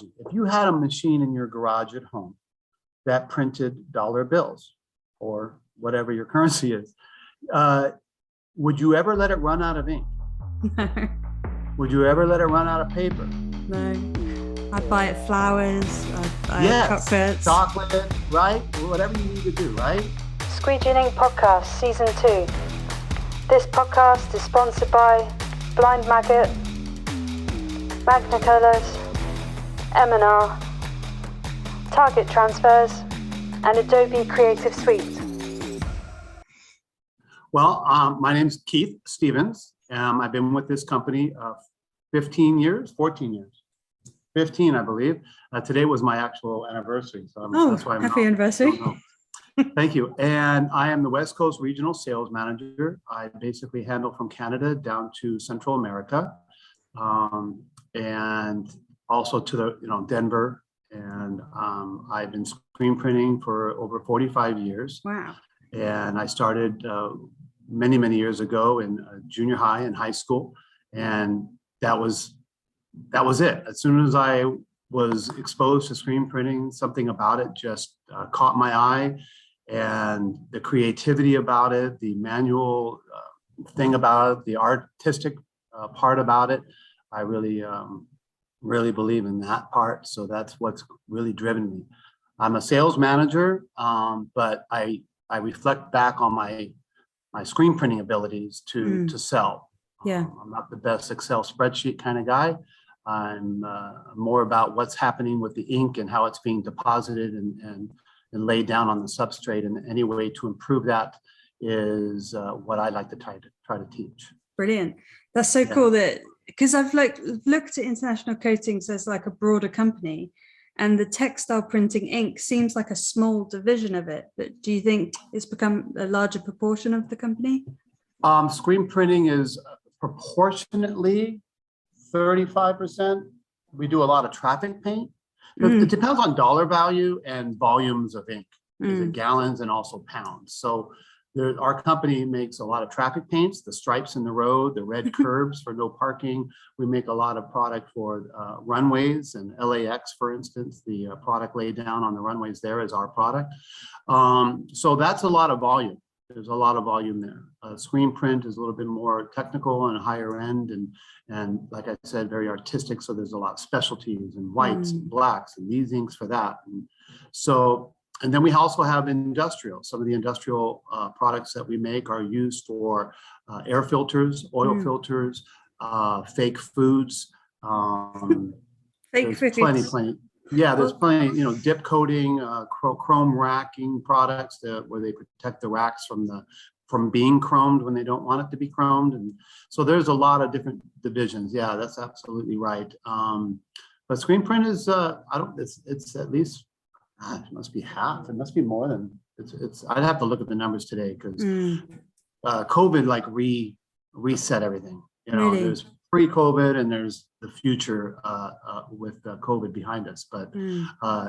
If you had a machine in your garage at home that printed dollar bills or whatever your currency is, would you ever let it run out of ink? No. Would you ever let it run out of paper? No. I buy it flowers, Yes, chocolates. chocolate, right? Whatever you need to do, right? Screenprinting Podcast Season 2. This podcast is sponsored by Blind Maggot, Magna Colours, M&R, Target Transfers, and Adobe Creative Suite. Well, my name's Keith Stevens. I've been with this company 14 years, 15, I believe. Today was my actual anniversary. So that's why I'm happy anniversary. Thank you. And I am the West Coast Regional Sales Manager. I basically handle from Canada down to Central America, and also to the Denver. And I've been screen printing for over 45 years. Wow. And I started many years ago in junior high and high school, and that was it. As soon as I was exposed to screen printing, something about it just caught my eye, and the creativity about it, the manual thing about it, the artistic part about it, I really believe in that part. So that's what's really driven me. I'm a sales manager, but I reflect back on my screen printing abilities to sell. Yeah. I'm not the best Excel spreadsheet kind of guy. I'm more about what's happening with the ink and how it's being deposited and laid down on the substrate. And any way to improve that is what I like to try to teach. Brilliant. That's so cool that, because I've looked at International Coatings as like a broader company, and the textile printing ink seems like a small division of it. But do you think it's become a larger proportion of the company? Screen printing is proportionately 35%. We do a lot of traffic paint. It depends on dollar value and volumes of ink. Is it gallons and also pounds? So our company makes a lot of traffic paints, the stripes in the road, the red curbs for no parking. We make a lot of product for runways and LAX, for instance. The product laid down on the runways there is our product. So that's a lot of volume. There's a lot of volume there. Screen print is a little bit more technical and higher end, and like I said, very artistic. So there's a lot of specialties and whites and blacks and these inks for that. And then we also have industrial. Some of the industrial products that we make are used for air filters, oil filters, fake foods. Fake foods. Plenty. Yeah, there's plenty, dip coating, chrome racking products where they protect the racks from being chromed when they don't want it to be chromed. And so there's a lot of different divisions. Yeah, that's absolutely right. But screen print is, it's at least, it must be half. It must be more than, I'd have to look at the numbers today because COVID reset everything. Really? There's pre-COVID and there's the future with COVID behind us, but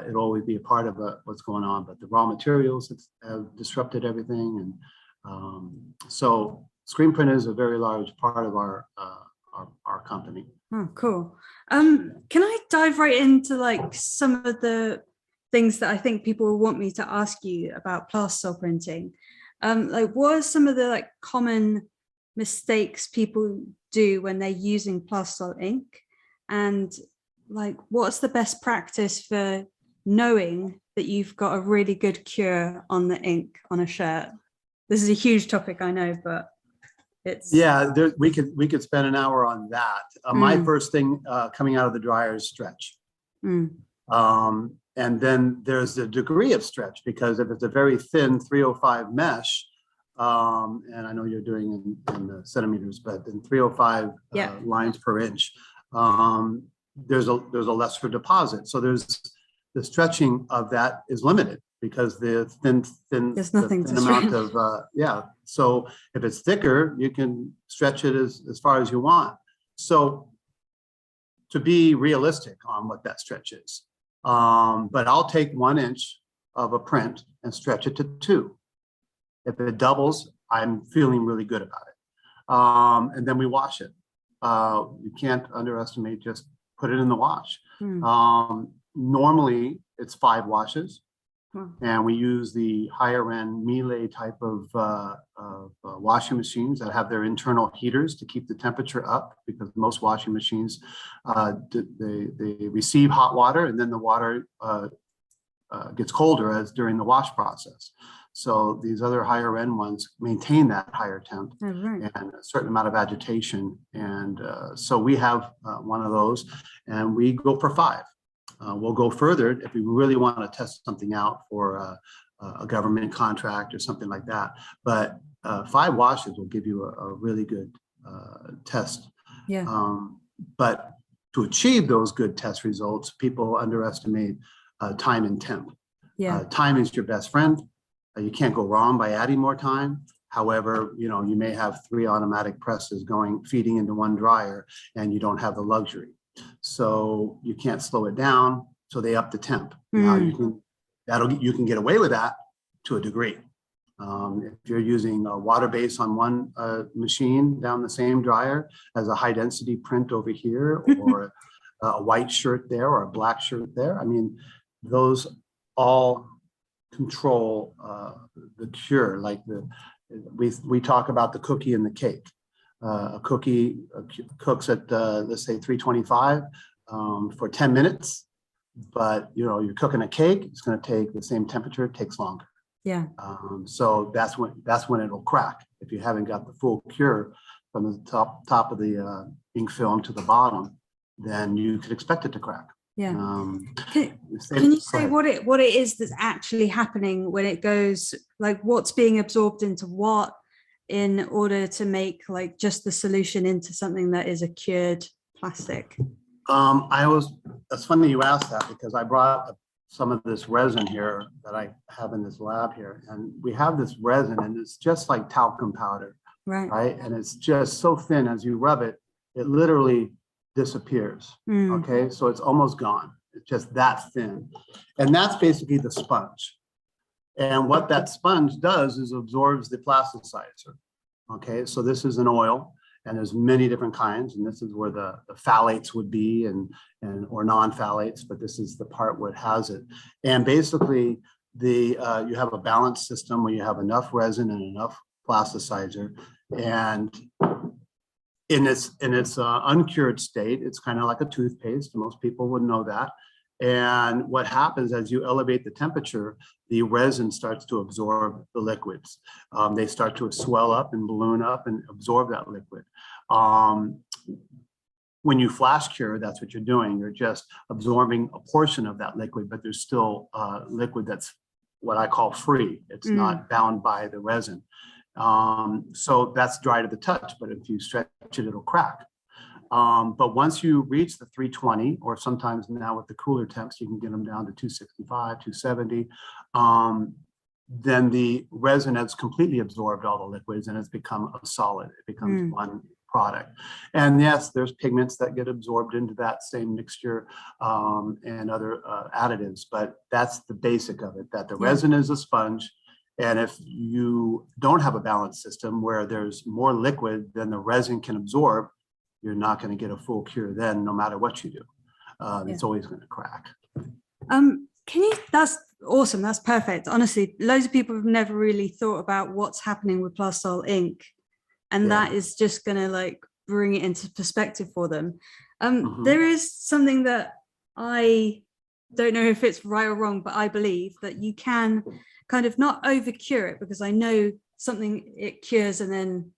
it'll always be a part of what's going on. But the raw materials have disrupted everything, and so screen print is a very large part of our company. Oh, cool. Can I dive right into some of the things that I think people will want me to ask you about plastisol printing? What are some of the common mistakes people do when they're using plastisol ink, and what's the best practice for knowing that you've got a really good cure on the ink on a shirt? This is a huge topic, I know, but it's we could spend an hour on that. My first thing coming out of the dryer is stretch, and then there's the degree of stretch, because if it's a very thin 305 mesh, and I know you're doing in the centimeters, but in 305 lines per inch, there's a lesser deposit. So the stretching of that is limited because the thin there's nothing thin to amount stretch. of So if it's thicker, you can stretch it as far as you want. So to be realistic on what that stretch is, but I'll take 1 inch of a print and stretch it to 2. If it doubles, I'm feeling really good about it. And then we wash it. You can't underestimate, just put it in the wash. Normally, it's 5 washes. Wow. And we use the higher end Miele type of washing machines that have their internal heaters to keep the temperature up, because most washing machines, they receive hot water and then the water gets colder as during the wash process. So these other higher end ones maintain that higher temp and a certain amount of agitation. And so we have one of those, and we go for 5. We'll go further if we really want to test something out for a government contract or something like that. But 5 washes will give you a really good test. Yeah. But to achieve those good test results, people underestimate time and temp. Yeah. Time is your best friend. You can't go wrong by adding more time. However, you know, you may have 3 automatic presses feeding into one dryer, and you don't have the luxury. So you can't slow it down. So they up the temp. Now you can get away with that to a degree. If you're using a Waterbased on one machine down the same dryer as a high density print over here, or a white shirt there, or a black shirt there, I mean, those all control the cure. Like we talk about the cookie and the cake. A cookie cooks at let's say 325 for 10 minutes, but you know, you're cooking a cake, it's going to take the same temperature, it takes longer. Yeah. So that's when it'll crack. If you haven't got the full cure from the top of the ink film to the bottom, then you could expect it to crack. Yeah. Can you say what it is that's actually happening when it goes, like what's being absorbed into what, in order to make like just the solution into something that is a cured plastic? It's funny you asked that, because I brought some of this resin here that I have in this lab here, and we have this resin, and it's just like talcum powder, right? And it's just so thin, as you rub it, it literally disappears. Okay, so it's almost gone. It's just that thin, and that's basically the sponge. And what that sponge does is absorbs the plasticizer. Okay, so this is an oil, and there's many different kinds, and this is where the phthalates would be, or non-phthalates, but this is the part where it has it. And basically, you have a balanced system where you have enough resin and enough plasticizer, and in its uncured state, it's kind of like a toothpaste. Most people would know that. And what happens as you elevate the temperature, the resin starts to absorb the liquids. They start to swell up and balloon up and absorb that liquid. When you flash cure, that's what you're doing. You're just absorbing a portion of that liquid, but there's still liquid that's what I call free. It's not bound by the resin. So that's dry to the touch, but if you stretch it, it'll crack. But once you reach the 320, or sometimes now with the cooler temps, you can get them down to 265, 270, then the resin has completely absorbed all the liquids and it's become a solid. It becomes one product. And yes, there's pigments that get absorbed into that same mixture, and other additives, but that's the basic of it, that the resin is a sponge. And if you don't have a balanced system where there's more liquid than the resin can absorb, you're not going to get a full cure then, no matter what you do. It's always going to crack. That's awesome. That's perfect. Honestly, loads of people have never really thought about what's happening with plastisol ink. And that is just going to like bring it into perspective for them. There is something that I don't know if it's right or wrong, but I believe that you can kind of not over cure it, because I know something it cures and then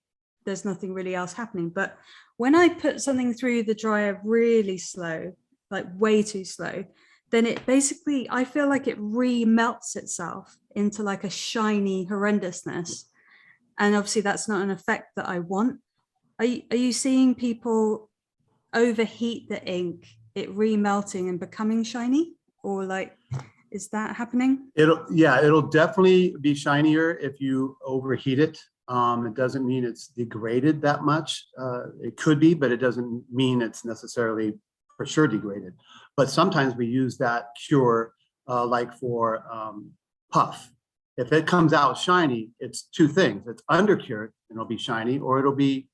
there's nothing really else happening. But when I put something through the dryer really slow, like way too slow, then it basically, I feel like it re-melts itself into like a shiny horrendousness. And obviously that's not an effect that I want. Are you seeing people overheat the ink, it re-melting and becoming shiny? Or like, is that happening? It'll definitely be shinier if you overheat it. It doesn't mean it's degraded that much. It could be, but it doesn't mean it's necessarily for sure degraded. But sometimes we use that cure like for puff. If it comes out shiny, it's two things. It's undercured and it'll be shiny, or it'll be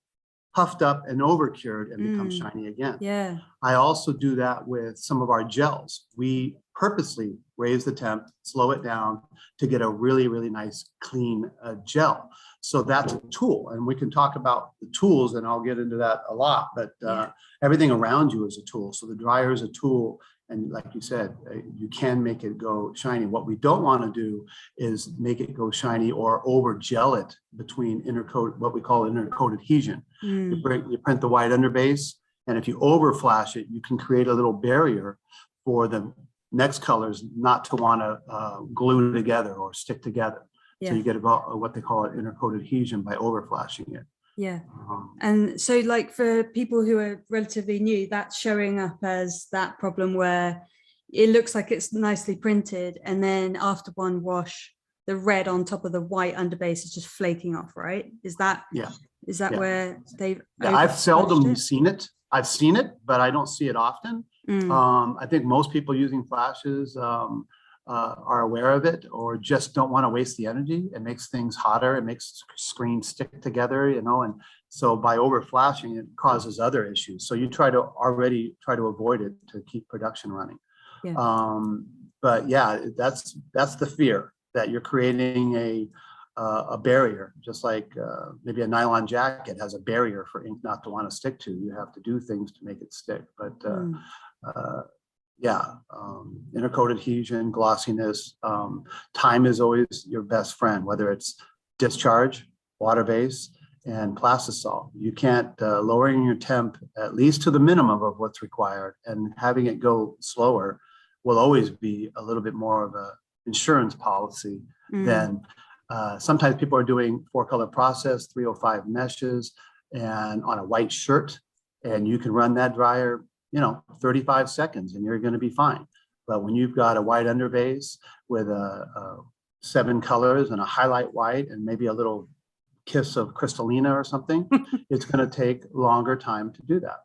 puffed up and over cured and become shiny again. Yeah. I also do that with some of our gels. We purposely raise the temp, slow it down to get a really, really nice, clean gel. So that's a tool. And we can talk about the tools, and I'll get into that a lot, but everything around you is a tool. So the dryer is a tool. And like you said, you can make it go shiny. What we don't want to do is make it go shiny or over gel it between intercoat, what we call intercoat adhesion. You print the white underbase, and if you over flash it, you can create a little barrier for the next colors not to want to glue together or stick together. So you get what they call it intercoat adhesion by over flashing it. Yeah. And so like for people who are relatively new, that's showing up as that problem where it looks like it's nicely printed, and then after one wash, the red on top of the white underbase is just flaking off, right? Is that where they've I've seldom seen it. I've seen it, but I don't see it often. I think most people using flashes are aware of it, or just don't want to waste the energy. It makes things hotter. It makes screens stick together, you know, and so by over flashing, it causes other issues. So you try to avoid it to keep production running. But yeah, that's the fear, that you're creating a barrier, just like maybe a nylon jacket has a barrier for ink not to want to stick to. You have to do things to make it stick. But intercoat adhesion, glossiness, time is always your best friend, whether it's discharge, water-based, and plastisol. You can't, lowering your temp at least to the minimum of what's required and having it go slower will always be a little bit more of a insurance policy than sometimes people are doing 4-color process, 305 meshes, and on a white shirt, and you can run that dryer, 35 seconds and you're going to be fine. But when you've got a white underbase with 7 colors and a highlight white and maybe a little kiss of crystallina or something, it's going to take longer time to do that.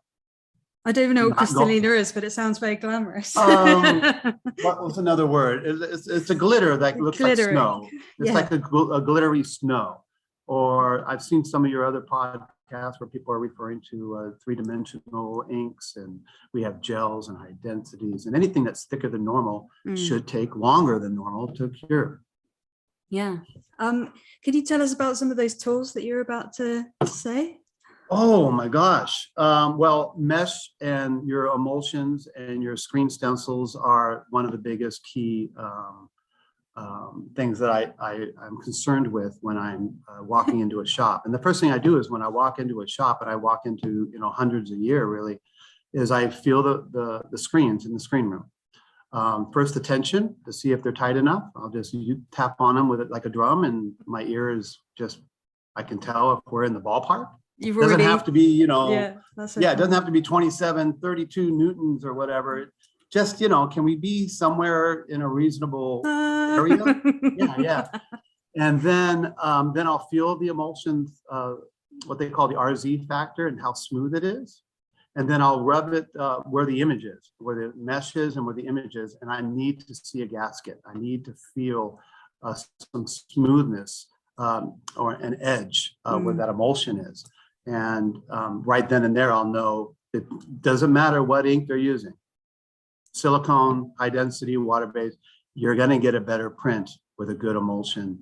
I don't even know what crystallina is, but it sounds very glamorous. What was another word? It's a glitter that looks like snow. It's like a glittery snow. Or I've seen some of your other podcasts where people are referring to 3-dimensional inks, and we have gels and high densities, and anything that's thicker than normal should take longer than normal to cure. Yeah. Could you tell us about some of those tools that you're about to say? Oh my gosh. Well, mesh and your emulsions and your screen stencils are one of the biggest key things that I'm concerned with when I'm walking into a shop. And the first thing I do is when I walk into a shop, and I walk into hundreds a year really, is I feel the screens in the screen room. First, the tension to see if they're tight enough. I'll just tap on them with it like a drum, and my ear is just, I can tell if we're in the ballpark. It doesn't have to be, it doesn't have to be 27, 32 newtons or whatever. Just, can we be somewhere in a reasonable area? Yeah. And then I'll feel the emulsions, what they call the RZ factor, and how smooth it is. And then I'll rub it where the image is, where the mesh is and where the image is. And I need to see a gasket. I need to feel some smoothness or an edge where that emulsion is. And right then and there, I'll know it doesn't matter what ink they're using. Silicone, high density, water-based, you're going to get a better print with a good emulsion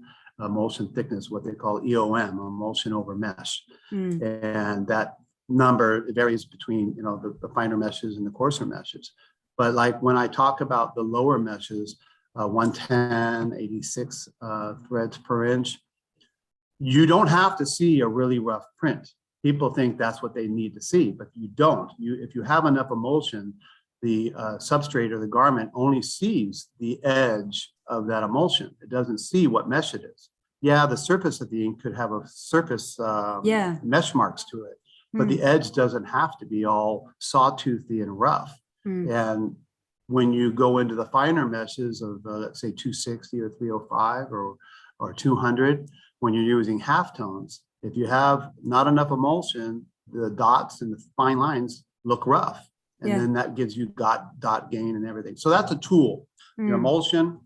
thickness, what they call EOM, emulsion over mesh. And that number varies between, the finer meshes and the coarser meshes. But like when I talk about the lower meshes, 110, 86 threads per inch, you don't have to see a really rough print. People think that's what they need to see, but you don't. If you have enough emulsion, the substrate or the garment only sees the edge of that emulsion. It doesn't see what mesh it is. Yeah, the surface of the ink could have a surface mesh marks to it, but the edge doesn't have to be all sawtoothy and rough. And when you go into the finer meshes of, let's say, 260 or 305 or 200, when you're using halftones, if you have not enough emulsion, the dots and the fine lines look rough. And then that gives you dot gain and everything. So that's a tool. Your emulsion,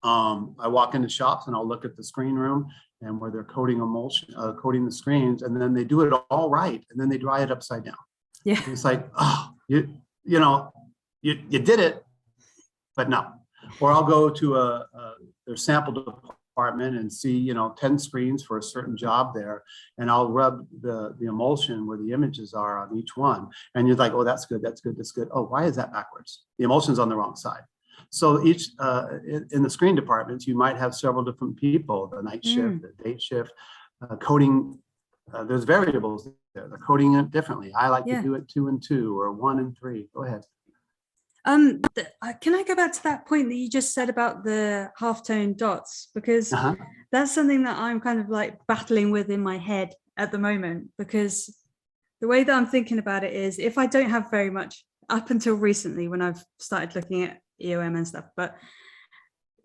I walk into shops and I'll look at the screen room and where they're coating emulsion, coating the screens, and then they do it all right, and then they dry it upside down. Yeah. And it's like, oh, you did it, but no. Or I'll go to their sample department and see 10 screens for a certain job there, and I'll rub the emulsion where the images are on each one, and you're like, oh, that's good, that's good, that's good. Oh, why is that backwards? The emulsion's on the wrong side. So each in the screen departments, you might have several different people, the night shift, the day shift, coding. There's variables there. They're coding it differently. I like to do it 2 and 2 or 1 and 3. Go ahead. Can I go back to that point that you just said about the halftone dots? Because that's something that I'm kind of like battling with in my head at the moment, because the way that I'm thinking about it is, if I don't have very much up until recently when I've started looking at EOM and stuff, but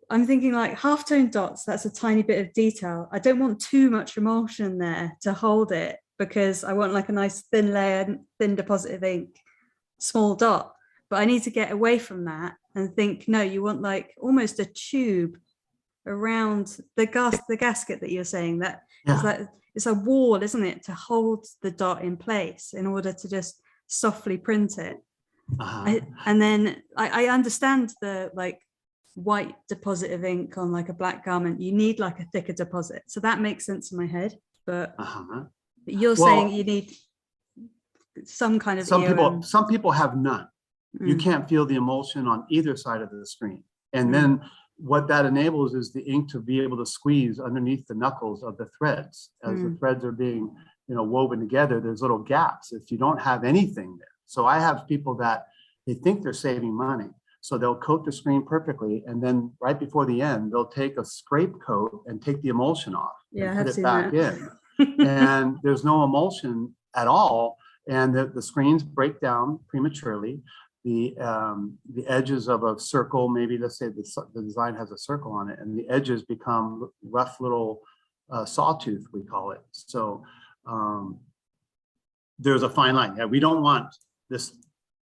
I'm thinking like halftone dots, that's a tiny bit of detail. I don't want too much emulsion there to hold it, because I want like a nice thin layer, thin deposit of ink, small dot. But I need to get away from that and think, no, you want like almost a tube around the gasket that you're saying, that is like, it's a wall, isn't it, to hold the dot in place in order to just softly print it. And then I understand the like white deposit of ink on like a black garment. You need like a thicker deposit, so that makes sense in my head. But you're saying you need some kind of some people have none. You can't feel the emulsion on either side of the screen, and then what that enables is the ink to be able to squeeze underneath the knuckles of the threads as the threads are being woven together. There's little gaps if you don't have anything there. So I have people that they think they're saving money, so they'll coat the screen perfectly, and then right before the end they'll take a scrape coat and take the emulsion off and put it back in, and there's no emulsion at all, and the screens break down prematurely. The edges of a circle, maybe let's say the design has a circle on it, and the edges become rough little sawtooth, we call it. So there's a fine line. Yeah, we don't want this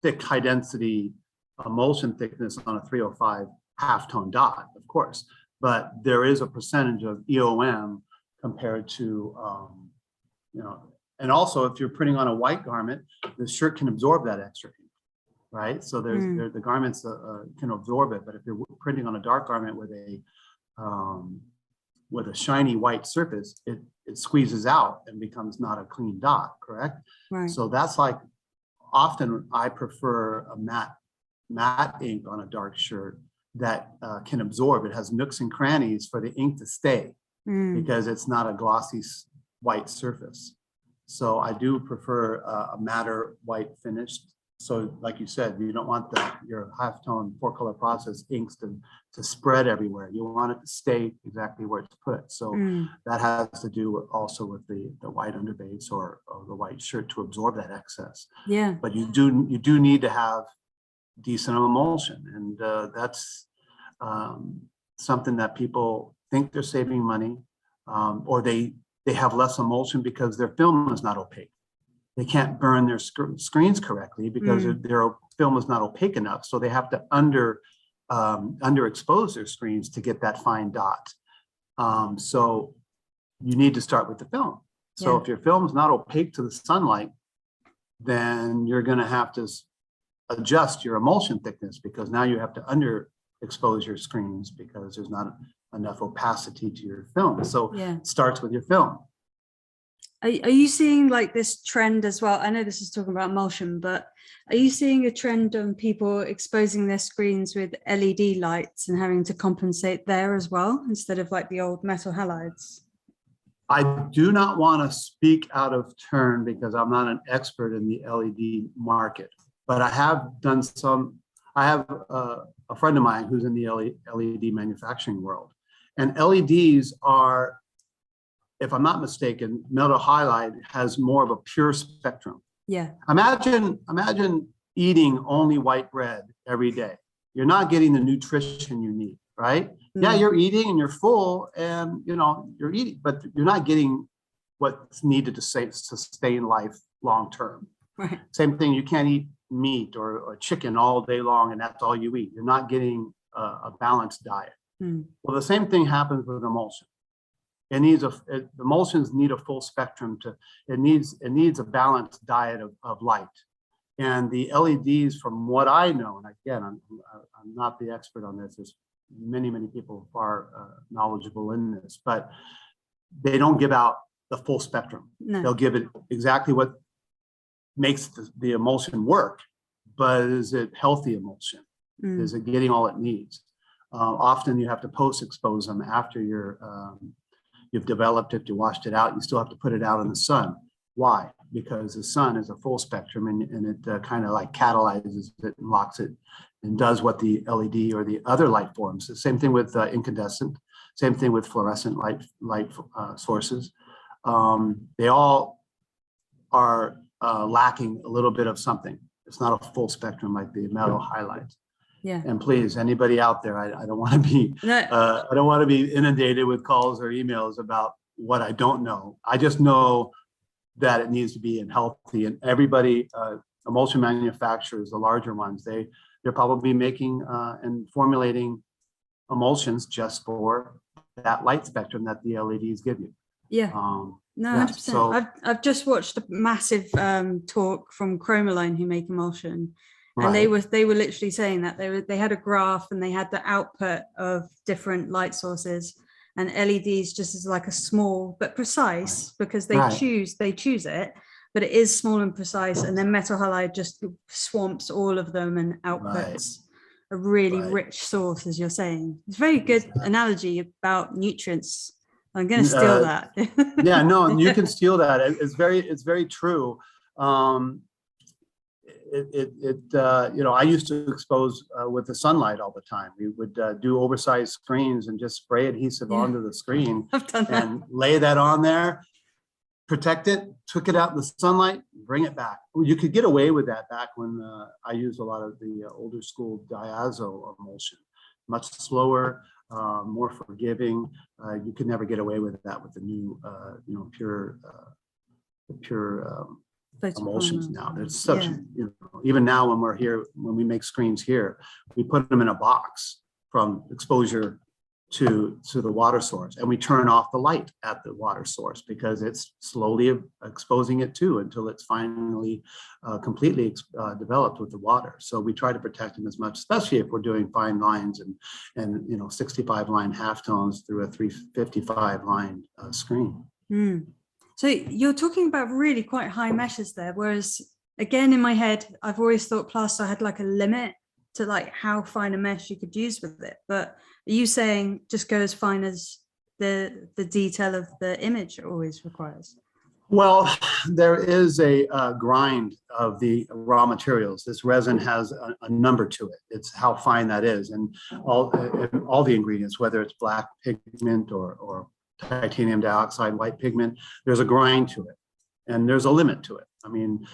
thick, high density emulsion thickness on a 305 halftone dot, of course, but there is a percentage of EOM compared to and also if you're printing on a white garment, the shirt can absorb that extra ink. Right, so there's the garments can absorb it, but if you're printing on a dark garment with a shiny white surface, it squeezes out and becomes not a clean dot. Correct. Right. So that's like, often I prefer a matte ink on a dark shirt that can absorb. It has nooks and crannies for the ink to stay because it's not a glossy white surface. So I do prefer a matter white finished. So like you said, you don't want your halftone 4-color process inks to spread everywhere. You want it to stay exactly where it's put. So that has to do also with the white underbase or the white shirt to absorb that excess. Yeah. But you do need to have decent emulsion, and that's something that people think they're saving money, or they have less emulsion because their film is not opaque. They can't burn their screens correctly because their film is not opaque enough. So they have to underexpose their screens to get that fine dot. So you need to start with the film. So if your film is not opaque to the sunlight, then you're going to have to adjust your emulsion thickness, because now you have to underexpose your screens because there's not enough opacity to your film. So it starts with your film. Are you seeing like this trend as well? I know this is talking about emulsion, but are you seeing a trend on people exposing their screens with LED lights and having to compensate there as well, instead of like the old metal halides? I do not want to speak out of turn because I'm not an expert in the LED market, but I have done some. I have a friend of mine who's in the LED manufacturing world, and LEDs are, if I'm not mistaken, metal halide has more of a pure spectrum. Yeah. Imagine eating only white bread every day. You're not getting the nutrition you need, right? Yeah, you're eating and you're full, and you're eating, but you're not getting what's needed to sustain life long term. Right. Same thing, you can't eat meat or chicken all day long and that's all you eat. You're not getting a balanced diet. Well, the same thing happens with emulsion. emulsions need a full spectrum it needs a balanced diet of light. And the LEDs, from what I know, and again, I'm not the expert on this, there's many people far knowledgeable in this, but they don't give out the full spectrum. No. They'll give it exactly what makes the emulsion work, but is it healthy emulsion? Is it getting all it needs? Often you have to post-expose them after you've developed it, you washed it out, you still have to put it out in the sun. Why? Because the sun is a full spectrum, and it kind of like catalyzes it and locks it and does what the LED or the other light forms. The same thing with incandescent, same thing with fluorescent light sources. They all are lacking a little bit of something. It's not a full spectrum like the metal highlights. Yeah. And please, anybody out there, I don't want to be I don't want to be inundated with calls or emails about what I don't know. I just know that it needs to be in healthy, and everybody, emulsion manufacturers, the larger ones, they're probably making and formulating emulsions just for that light spectrum that the LEDs give you. Yeah. No, 100%. So, I've just watched a massive talk from Chromaline, who make emulsion, and right. they were literally saying that they had a graph and they had the output of different light sources, and LEDs just as like a small but precise, because they choose it, but it is small and precise, and then metal halide just swamps all of them and outputs a really rich source, as you're saying. It's a very good analogy about nutrients. I'm going to steal that. Yeah, no, you can steal that. It's very true. I used to expose with the sunlight all the time. We would do oversized screens and just spray adhesive onto the screen. I've done that. And lay that on there, protect it, took it out in the sunlight, bring it back. You could get away with that back when I used a lot of the older school diazo emulsion, much slower, more forgiving. You could never get away with that with the new, pure emulsions now. There's such, even now when we're here, when we make screens here, we put them in a box from exposure to the water source, and we turn off the light at the water source because it's slowly exposing it too until it's finally completely developed with the water. So we try to protect them as much, especially if we're doing fine lines and 65 line halftones through a 355 line screen. So you're talking about really quite high meshes there, whereas again in my head I've always thought Plastisol had like a limit to like how fine a mesh you could use with it, but are you saying just go as fine as the detail of the image always requires? Well, there is a grind of the raw materials. This resin has a number to it. It's how fine that is, and all the ingredients, whether it's black pigment or titanium dioxide, white pigment, there's a grind to it, and there's a limit to it. I mean,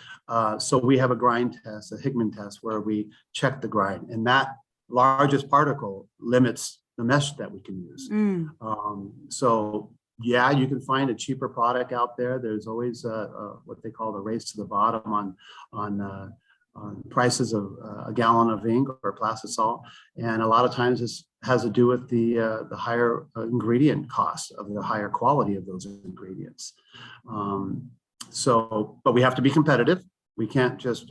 so we have a grind test, a Higman test, where we check the grind, and that largest particle limits the mesh that we can use. So yeah, you can find a cheaper product out there. There's always what they call the race to the bottom on prices of a gallon of ink or plastisol, and a lot of times this has to do with the higher ingredient cost of the higher quality of those ingredients. But we have to be competitive. We can't just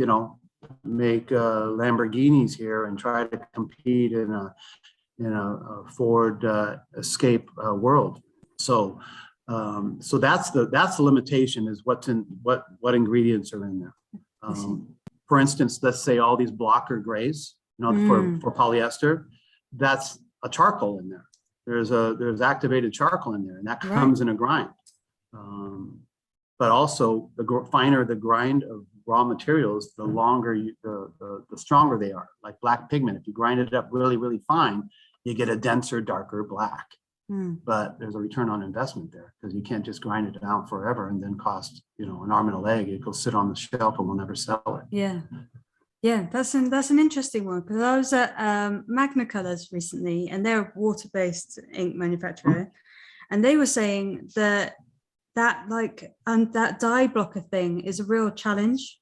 make Lamborghinis here and try to compete in a Ford Escape world. So that's the limitation, is what ingredients are in there. For instance, let's say all these blocker grays, for polyester, that's a charcoal in there. There's activated charcoal in there, and that comes in a grind. But also, the finer the grind of raw materials, the longer the stronger they are. Like black pigment, if you grind it up really, really fine, you get a denser, darker black. But there's a return on investment there, because you can't just grind it down forever and then cost an arm and a leg. It will sit on the shelf and we'll never sell it. Yeah, that's an interesting one, because I was at Magna Colours recently, and they're a water-based ink manufacturer, and they were saying that dye blocker thing is a real challenge,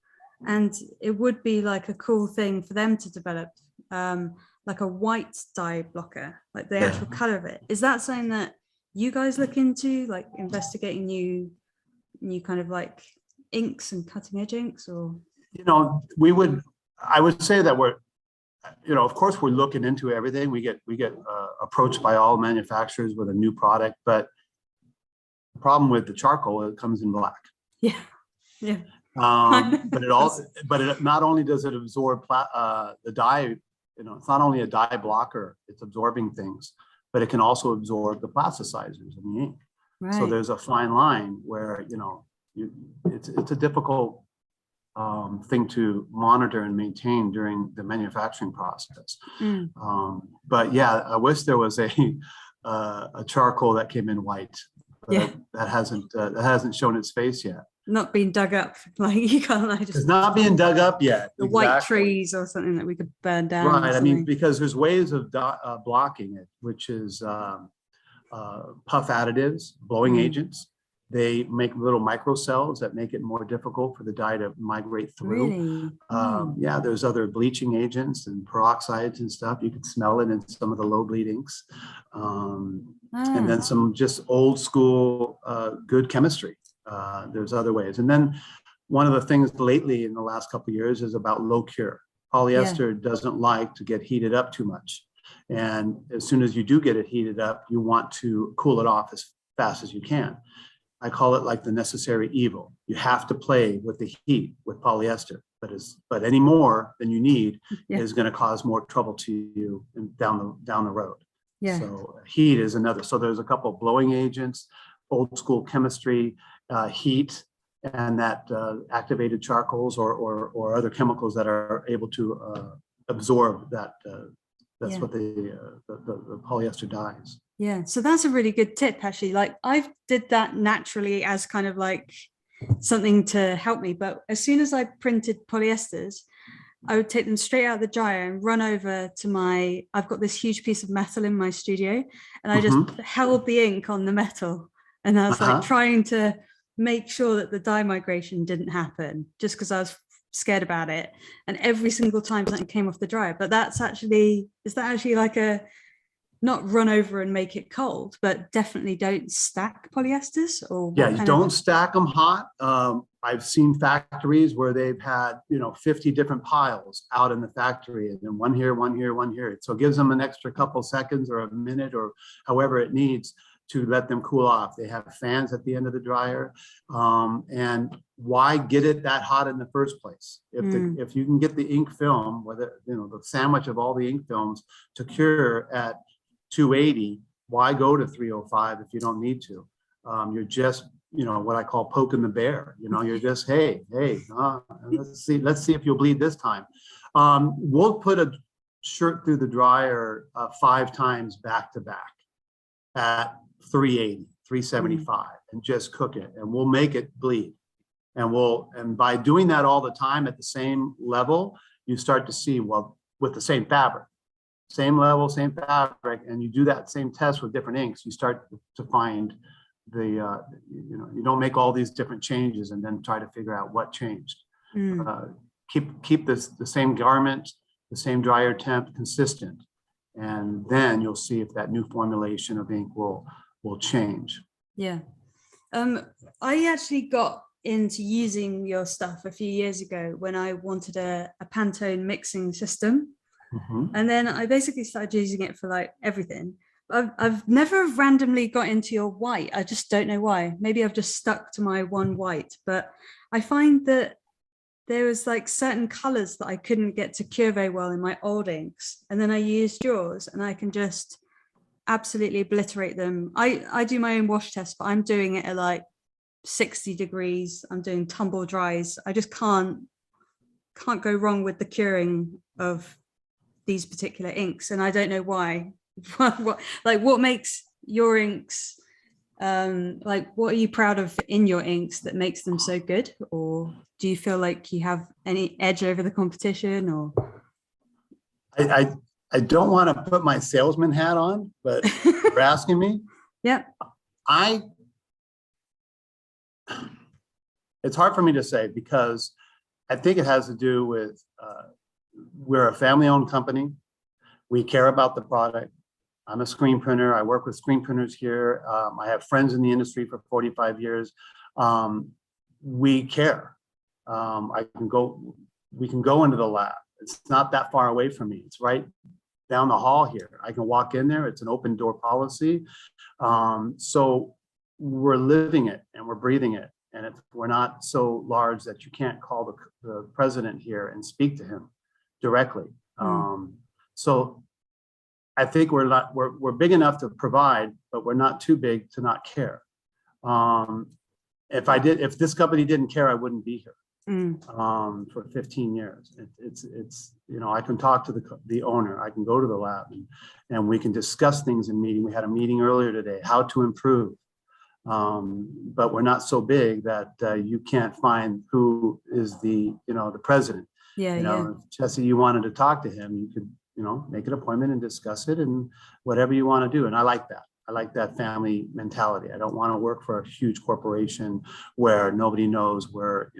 and it would be like a cool thing for them to develop, like a white dye blocker, like the actual color of it. Is that something that you guys look into, like investigating new kind of like inks and cutting edge inks, or? You know, I would say that we're, you know, of course we're looking into everything. We get approached by all manufacturers with a new product, but the problem with the charcoal, it comes in black. Yeah. But it not only does it absorb the dye, you know, it's not only a dye blocker, it's absorbing things, but it can also absorb the plasticizers in the ink. Right. So there's a fine line where, you know, it's a difficult thing to monitor and maintain during the manufacturing process. But yeah, I wish there was a charcoal that came in white, but that hasn't shown its face yet. Not being dug up, like you can't like just. It's not being dug up yet. The white trees or something that we could burn down. Right. I mean, because there's ways of blocking it, which is puff additives, blowing agents. They make little microcells that make it more difficult for the dye to migrate through. Really? Yeah, there's other bleaching agents and peroxides and stuff. You can smell it in some of the low bleed inks. And then some just old school good chemistry. There's other ways. And then one of the things lately in the last couple of years is about low cure. Polyester doesn't like to get heated up too much. And as soon as you do get it heated up, you want to cool it off as fast as you can. I call it like the necessary evil. You have to play with the heat with polyester, but any more than you need is going to cause more trouble to you down the road. Yeah. So heat is another. So there's a couple of blowing agents, old school chemistry, heat, and that activated charcoals or other chemicals that are able to absorb that. That's what the polyester dyes. Yeah, so that's a really good tip, actually. Like I did that naturally as kind of like something to help me. But as soon as I printed polyesters, I would take them straight out of the dryer and run over to I've got this huge piece of metal in my studio, and I just held the ink on the metal. And I was like trying to make sure that the dye migration didn't happen, just because I was scared about it. And every single time something came off the dryer. But is that actually like not run over and make it cold, but definitely don't stack polyesters? Or you don't stack them hot. I've seen factories where they've had 50 different piles out in the factory, and then one here, one here, one here. So it gives them an extra couple seconds or a minute or however it needs to let them cool off. They have fans at the end of the dryer. And why get it that hot in the first place? If you can get the ink film, whether the sandwich of all the ink films to cure at 280, why go to 305 if you don't need to? You're just what I call poking the bear. You're just hey, let's see if you'll bleed this time. We'll put a shirt through the dryer 5 times back to back at 380, 375, and just cook it, and we'll make it bleed. And by doing that all the time at the same level, you start to see, well, with the same fabric, same level, same fabric, and you do that same test with different inks, you start to find you don't make all these different changes and then try to figure out what changed. Keep the same garment, the same dryer temp consistent, and then you'll see if that new formulation of ink will change. Yeah. I actually got into using your stuff a few years ago when I wanted a Pantone mixing system. And then I basically started using it for like everything. I've never randomly got into your white. I just don't know why. Maybe I've just stuck to my one white, but I find that there was like certain colors that I couldn't get to cure very well in my old inks. And then I used yours and I can just absolutely obliterate them. I do my own wash test, but I'm doing it at like 60 degrees. I'm doing tumble dries. I just can't go wrong with the curing of these particular inks. And I don't know why. what makes your inks what are you proud of in your inks that makes them so good? Or do you feel like you have any edge over the competition? Or I don't want to put my salesman hat on, but you're asking me. It's hard for me to say, because I think it has to do with we're a family-owned company. We care about the product. I'm a screen printer. I work with screen printers here. I have friends in the industry for 45 years. We care. We can go into the lab. It's not that far away from me. It's right down the hall here. I can walk in there. It's an open door policy. So we're living it and we're breathing it. And we're not so large that you can't call the president here and speak to him directly. So I think we're big enough to provide, but we're not too big to not care. If this company didn't care, I wouldn't be here. For 15 years. It's I can talk to the owner. I can go to the lab and we can discuss things in meeting. We had a meeting earlier today, how to improve. But we're not so big that you can't find who is the president. If Chessie, you wanted to talk to him, you could make an appointment and discuss it and whatever you want to do. And I like that. I like that family mentality. I don't want to work for a huge corporation where nobody knows where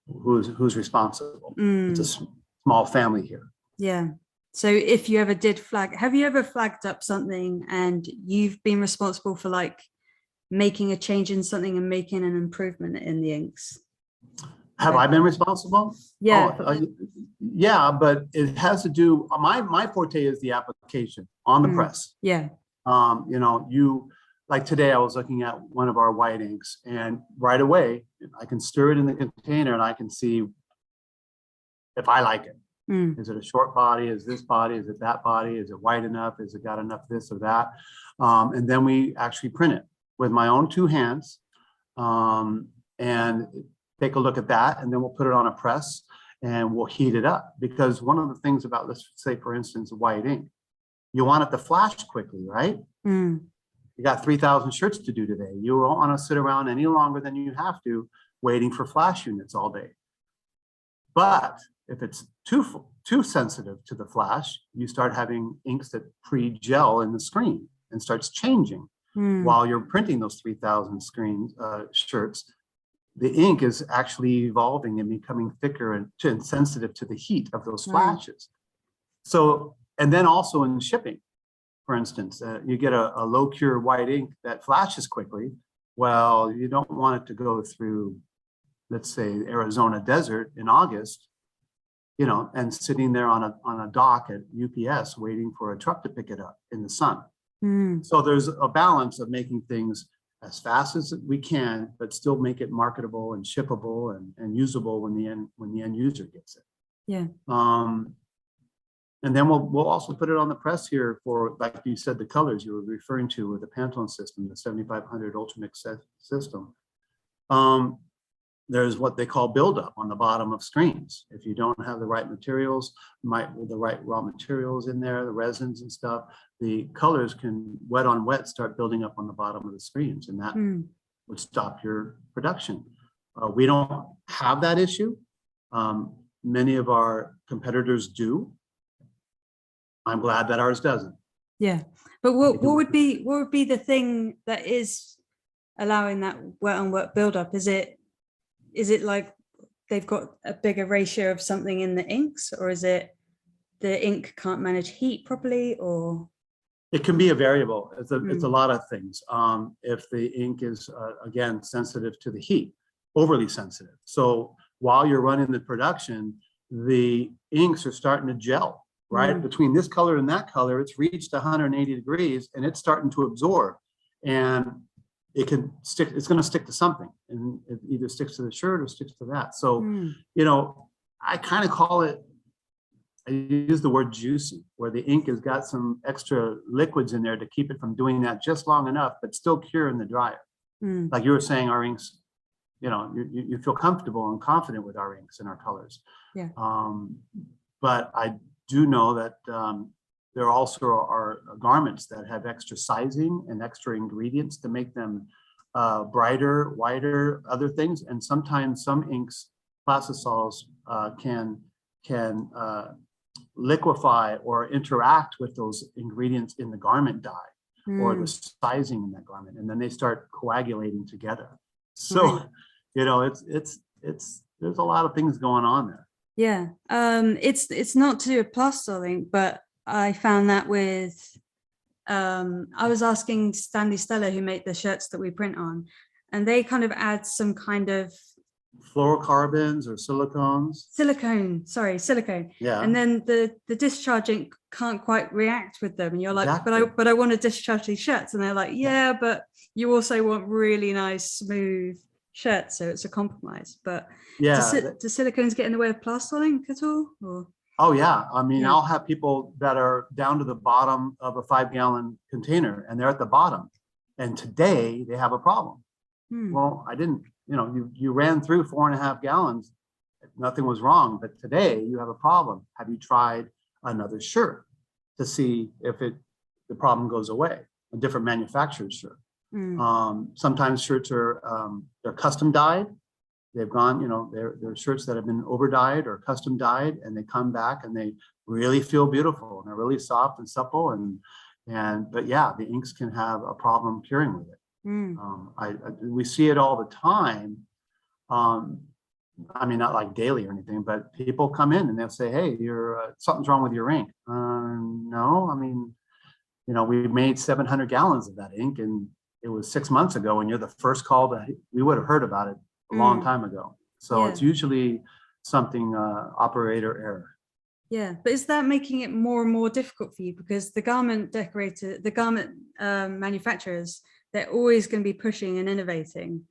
who's responsible. It's a small family here. Yeah. So if you ever did have you ever flagged up something and you've been responsible for like making a change in something and making an improvement in the inks? Have I been responsible? Yeah. Yeah, but it has to do, my forte is the application on the press. Yeah. Like today I was looking at one of our white inks and right away I can stir it in the container and I can see if I like it. Is it a short body? Is this body? Is it that body? Is it white enough? Is it got enough this or that? And then we actually print it with my own two hands and take a look at that. And then we'll put it on a press and we'll heat it up. Because one of the things about, let's say, for instance, white ink, you want it to flash quickly, right? You got 3,000 shirts to do today. You don't want to sit around any longer than you have to waiting for flash units all day. But if it's too sensitive to the flash, you start having inks that pre-gel in the screen and starts changing. While you're printing those 3,000 shirts, the ink is actually evolving and becoming thicker and sensitive to the heat of those flashes. So, and then also in shipping, for instance, you get a low cure white ink that flashes quickly. Well, you don't want it to go through, let's say, Arizona desert in August, and sitting there on a dock at UPS waiting for a truck to pick it up in the sun. So there's a balance of making things as fast as we can, but still make it marketable and shippable and usable when the end user gets it. Yeah. And then we'll also put it on the press here for, like you said, the colors you were referring to with the Pantone system, the 7500 Ultramix system. There's what they call buildup on the bottom of screens. If you don't have the right materials, with the right raw materials in there, the resins and stuff, the colors can wet on wet start building up on the bottom of the screens, and that would stop your production. We don't have that issue. Many of our competitors do. I'm glad that ours doesn't. Yeah, but what would be the thing that is allowing that wet on wet buildup? Is it like they've got a bigger ratio of something in the inks, or is it the ink can't manage heat properly, or? It can be a variable. It's a lot of things. If the ink is, again, sensitive to the heat, overly sensitive. So while you're running the production, the inks are starting to gel, right? Between this color and that color, it's reached 180 degrees and it's starting to absorb. And it can stick, it's going to stick to something, and it either sticks to the shirt or sticks to that. So, I kind of call it, I use the word juicy, where the ink has got some extra liquids in there to keep it from doing that just long enough, but still cure in the dryer. Like you were saying, our inks, you feel comfortable and confident with our inks and our colors. Yeah. But I do know that there also are garments that have extra sizing and extra ingredients to make them brighter, whiter, other things. And sometimes some inks, plastisols, can liquefy or interact with those ingredients in the garment dye or the sizing in that garment, and then they start coagulating together. So, it's there's a lot of things going on there. Yeah, it's not to do with plastisol ink, but I found that with I was asking Stanley Stella, who make the shirts that we print on, and they kind of add some kind of fluorocarbons or silicone. Yeah. And then the discharge ink can't quite react with them. And you're like, Exactly. but I want to discharge these shirts. And they're like, yeah, but you also want really nice, smooth shirts. So it's a compromise. But Yeah. do silicones get in the way of plastisol ink at all? Or? Oh yeah. I mean, Yeah. I'll have people that are down to the bottom of a 5-gallon container and they're at the bottom. And today they have a problem. Well, I didn't, you ran through 4.5 gallons. Nothing was wrong, but today you have a problem. Have you tried another shirt to see if the problem goes away? A different manufacturer's shirt. Sometimes shirts are they're custom dyed. They've gone, they're shirts that have been over dyed or custom dyed, and they come back and they really feel beautiful and they're really soft and supple. But yeah, the inks can have a problem curing with it. We see it all the time. I mean, not like daily or anything, but people come in and they'll say, hey, something's wrong with your ink. No, I mean, we made 700 gallons of that ink and it was 6 months ago, and you're the first call that we would have heard about it a long time ago. So it's usually something operator error. Yeah, but is that making it more and more difficult for you? Because the garment manufacturers, they're always going to be pushing and innovating.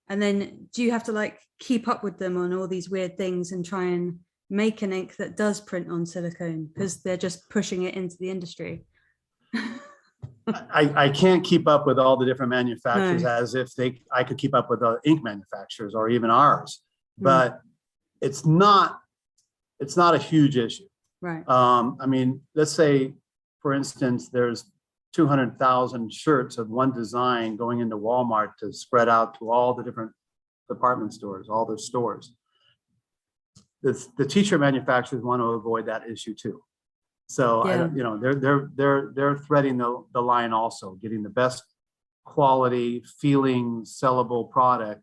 And then do you have to keep up with them on all these weird things and try and make an ink that does print on silicone because they're just pushing it into the industry? I can't keep up with all the different manufacturers as if I could keep up with the ink manufacturers or even ours, but it's not a huge issue. Right. I mean, let's say, for instance, there's 200,000 shirts of one design going into Walmart to spread out to all the different department stores, all their stores. The t-shirt manufacturers want to avoid that issue too. So they're threading the line also, getting the best quality, feeling, sellable product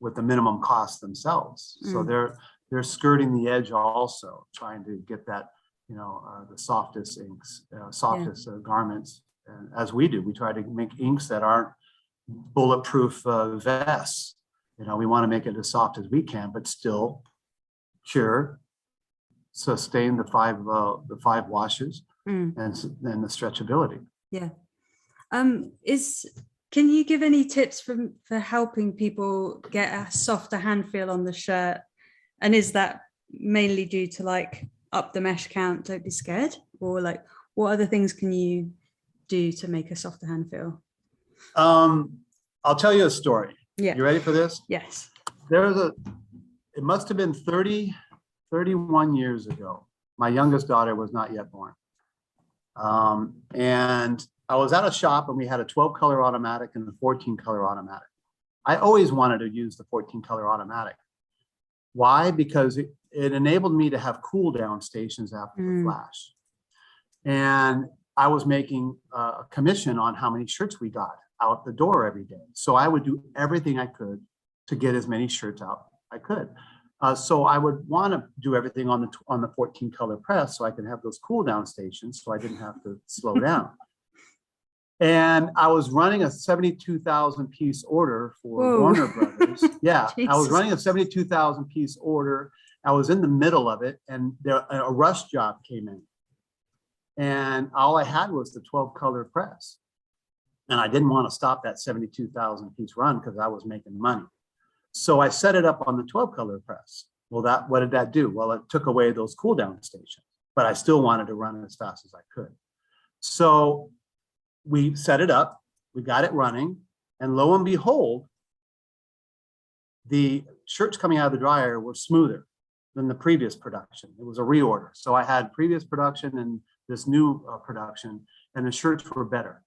with the minimum cost themselves. So they're skirting the edge also, trying to get that, the softest inks, garments. And as we do, we try to make inks that aren't bulletproof vests. We want to make it as soft as we can, but still cure, sustain the five washes and the stretchability. Yeah. Can you give any tips for helping people get a softer hand feel on the shirt? And is that mainly due to up the mesh count, don't be scared? Or what other things can you do to make a softer hand feel? I'll tell you a story. Yeah. You ready for this? Yes. It must have been 31 years ago. My youngest daughter was not yet born. And I was at a shop and we had a 12 color automatic and a 14 color automatic. I always wanted to use the 14 color automatic. Why? Because it enabled me to have cool down stations after the flash. And I was making a commission on how many shirts we got out the door every day. So I would do everything I could to get as many shirts out I could. So I would want to do everything on the 14 color press so I could have those cool down stations so I didn't have to slow down. And I was running a 72,000 piece order for Warner Brothers. Yeah, I was running a 72,000 piece order. I was in the middle of it and a rush job came in. And all I had was the 12 color press. And I didn't want to stop that 72,000 piece run because I was making money. So I set it up on the 12 color press. Well, what did that do? Well, it took away those cool down stations, but I still wanted to run as fast as I could. So we set it up, we got it running, and lo and behold, the shirts coming out of the dryer were smoother than the previous production. It was a reorder. So I had previous production and this new production, and the shirts were better.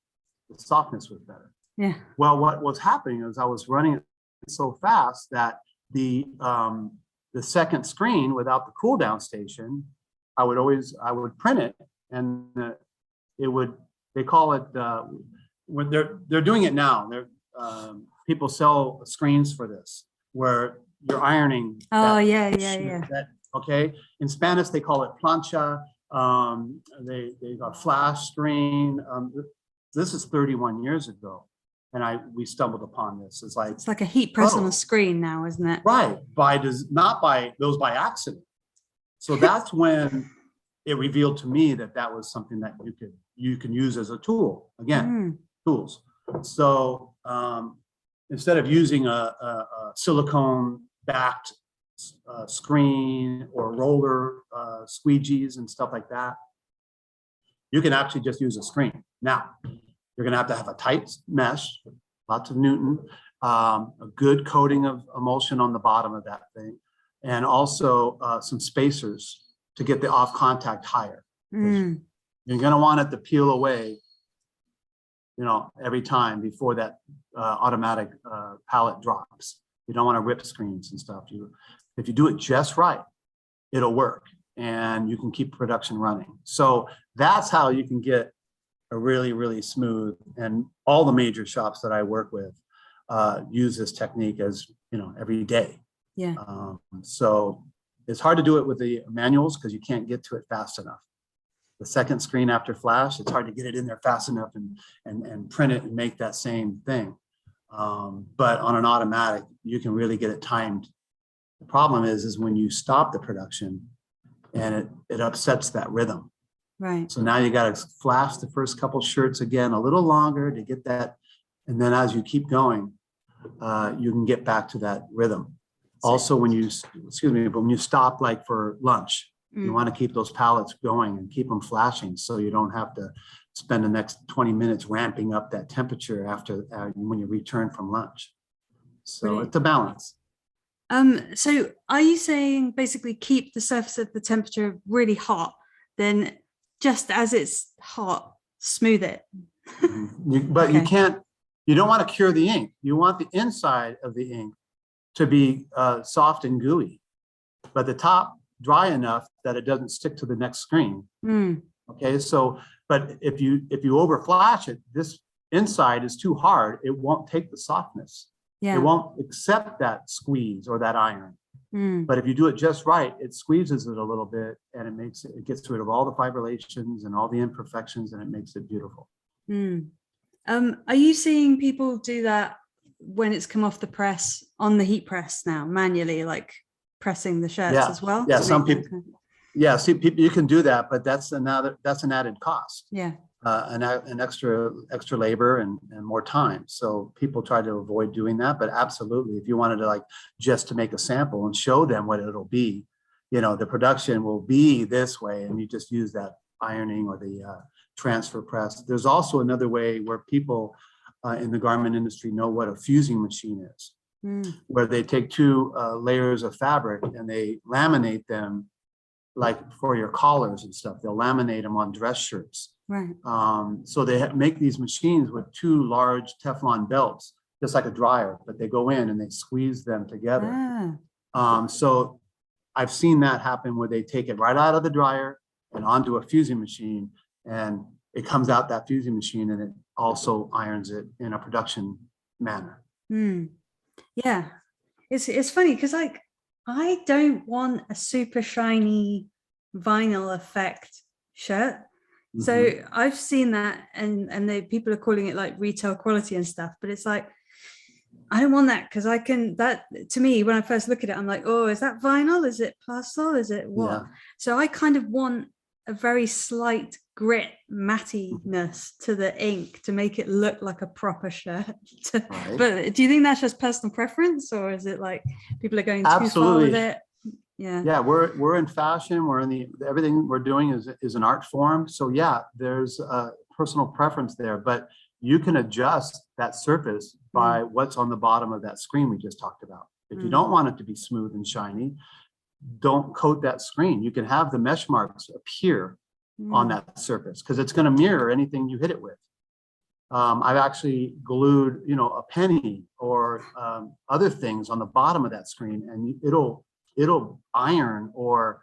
The softness was better. Yeah. Well, what was happening is I was running it so fast that the second screen without the cool down station, I would print it, and they call it when they're doing it now. People sell screens for this where you're ironing. Okay. In Spanish they call it plancha. They got flash screen. this is 31 years ago. And we stumbled upon this. It's like a heat press on oh, a screen now, isn't it? right, not by accident. So that's when it revealed to me that that was something that you can use as a tool. Again, tools. So instead of using a silicone backed screen or roller squeegees and stuff like that, you can actually just use a screen. Now, you're going to have a tight mesh, lots of Newton, a good coating of emulsion on the bottom of that thing, and also some spacers to get the off contact higher. You're going to want it to peel away, every time before that automatic palette drops. You don't want to rip screens and stuff. If you do it just right, it'll work, and you can keep production running. So that's how you can get a really, really smooth, and all the major shops that I work with use this technique as, every day. Yeah. So it's hard to do it with the manuals because you can't get to it fast enough. The second screen after flash, it's hard to get it in there fast enough and print it and make that same thing. But on an automatic, you can really get it timed. The problem is when you stop the production and it upsets that rhythm. Right. So now you got to flash the first couple shirts again a little longer to get that. And then as you keep going, you can get back to that rhythm. Also, when you stop like for lunch, you want to keep those palettes going and keep them flashing so you don't have to spend the next 20 minutes ramping up that temperature after when you return from lunch. So Brilliant. It's a balance. So are you saying basically keep the surface of the temperature really hot, then just as it's hot, smooth it? But you don't want to cure the ink. You want the inside of the ink to be soft and gooey, but the top dry enough that it doesn't stick to the next screen. Okay, so, but if you over flash it, this inside is too hard, it won't take the softness. Yeah. It won't accept that squeeze or that iron. But if you do it just right, it squeezes it a little bit and it gets rid of all the fibrillations and all the imperfections, and it makes it beautiful. Are you seeing people do that when it's come off the press on the heat press now, manually, like pressing the shirts as well? Yeah, some people. Yeah, see, you can do that, but that's an added cost. Yeah. An extra labor and more time. So people try to avoid doing that, but absolutely, if you wanted to just to make a sample and show them what it'll be, the production will be this way, and you just use that ironing or the transfer press. There's also another way where people in the garment industry know what a fusing machine is, where they take two layers of fabric and they laminate them, like for your collars and stuff. They'll laminate them on dress shirts. Right. So they make these machines with two large Teflon belts, just like a dryer, but they go in and they squeeze them together. So I've seen that happen where they take it right out of the dryer and onto a fusing machine, and it comes out that fusing machine, and it also irons it in a production manner. Yeah, it's funny because I don't want a super shiny vinyl effect shirt. So I've seen that, and people are calling it like retail quality and stuff, but it's like, I don't want that, because to me, when I first look at it, I'm like, oh, is that vinyl? Is it plastisol? Is it what? Yeah. So I kind of want a very slight grit mattiness to the ink to make it look like a proper shirt. Right. But do you think that's just personal preference, or is it like people are going too far with it? Yeah, we're in fashion. We're in everything we're doing is an art form. So yeah, there's a personal preference there, but you can adjust that surface by what's on the bottom of that screen we just talked about. If you don't want it to be smooth and shiny, don't coat that screen. You can have the mesh marks appear on that surface because it's going to mirror anything you hit it with. I've actually glued, a penny or other things on the bottom of that screen, and it'll iron or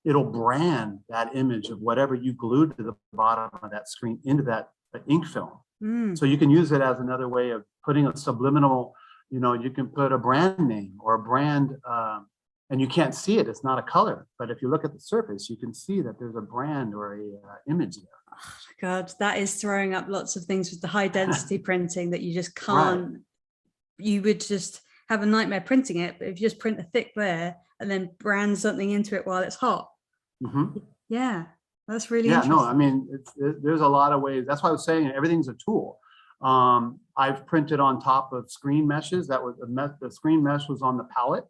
it'll brand that image of whatever you glued to the bottom of that screen into that ink film. So you can use it as another way of putting a subliminal, you can put a brand name or a brand, and you can't see it, it's not a color. But if you look at the surface, you can see that there's a brand or a image there. God, that is throwing up lots of things with the high density printing that you just can't, you would just have a nightmare printing it, but if you just print a thick layer and then brand something into it while it's hot. Yeah, that's really interesting. No, I mean, there's a lot of ways. That's why I was saying everything's a tool. I've printed on top of screen meshes. That was the screen mesh was on the palette.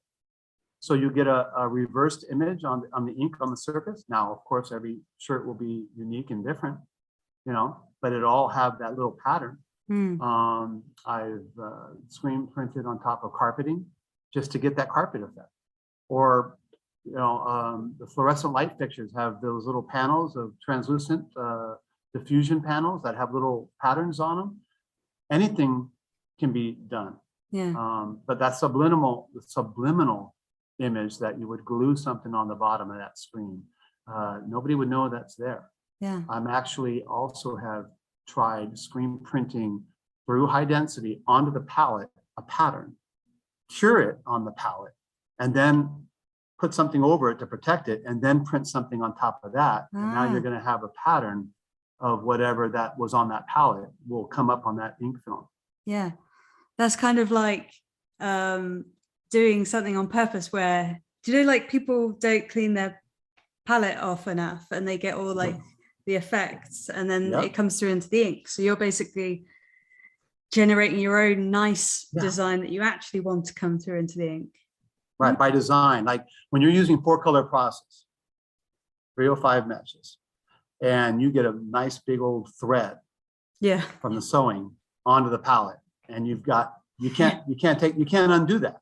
So you get a reversed image on the ink on the surface. Now, of course, every shirt will be unique and different, you know, but it all have that little pattern. I've screen printed on top of carpeting just to get that carpet effect. Or, you know, the fluorescent light fixtures have those little panels of translucent diffusion panels that have little patterns on them. Anything can be done. But that subliminal image that you would glue something on the bottom of that screen, nobody would know that's there. I'm actually also have tried screen printing through high density onto the palette, a pattern, cure it on the palette, and then put something over it to protect it, and then print something on top of that. And now you're going to have a pattern of whatever that was on that palette will come up on that ink film. Yeah, that's kind of like doing something on purpose where, do you know, like people don't clean their palette off enough and they get all like the effects, and then it comes through into the ink. So you're basically generating your own nice design that you actually want to come through into the ink. Right, by design. Like when you're using 4-color process, 305 meshes, and you get a nice big old thread from the sewing onto the palette, and you've got, you can't undo that.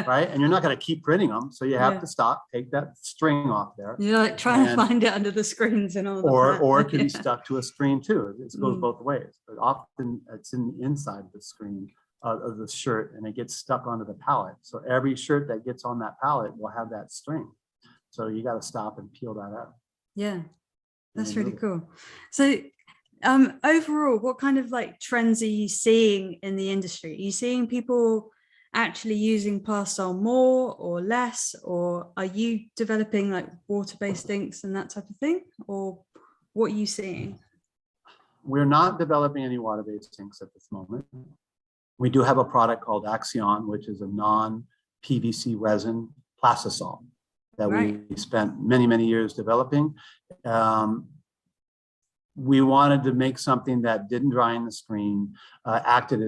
Right, and you're not going to keep printing them, so you have to stop, take that string off there. You're like trying to find it under the screens and all that. Or it can be stuck to a screen too. It goes both ways, but often it's in the inside of the screen of the shirt, and it gets stuck onto the palette. So every shirt that gets on that palette will have that string. So you got to stop and peel that out. Yeah, that's really cool. So overall, what kind of like trends are you seeing in the industry? Are you seeing people actually using plastisol more or less, or are you developing like water-based inks and that type of thing, or what are you seeing? We're not developing any water-based inks at this moment. We do have a product called Axion, which is a non-PVC resin plastisol that we spent many, many years developing. We wanted to make something that didn't dry in the screen, acted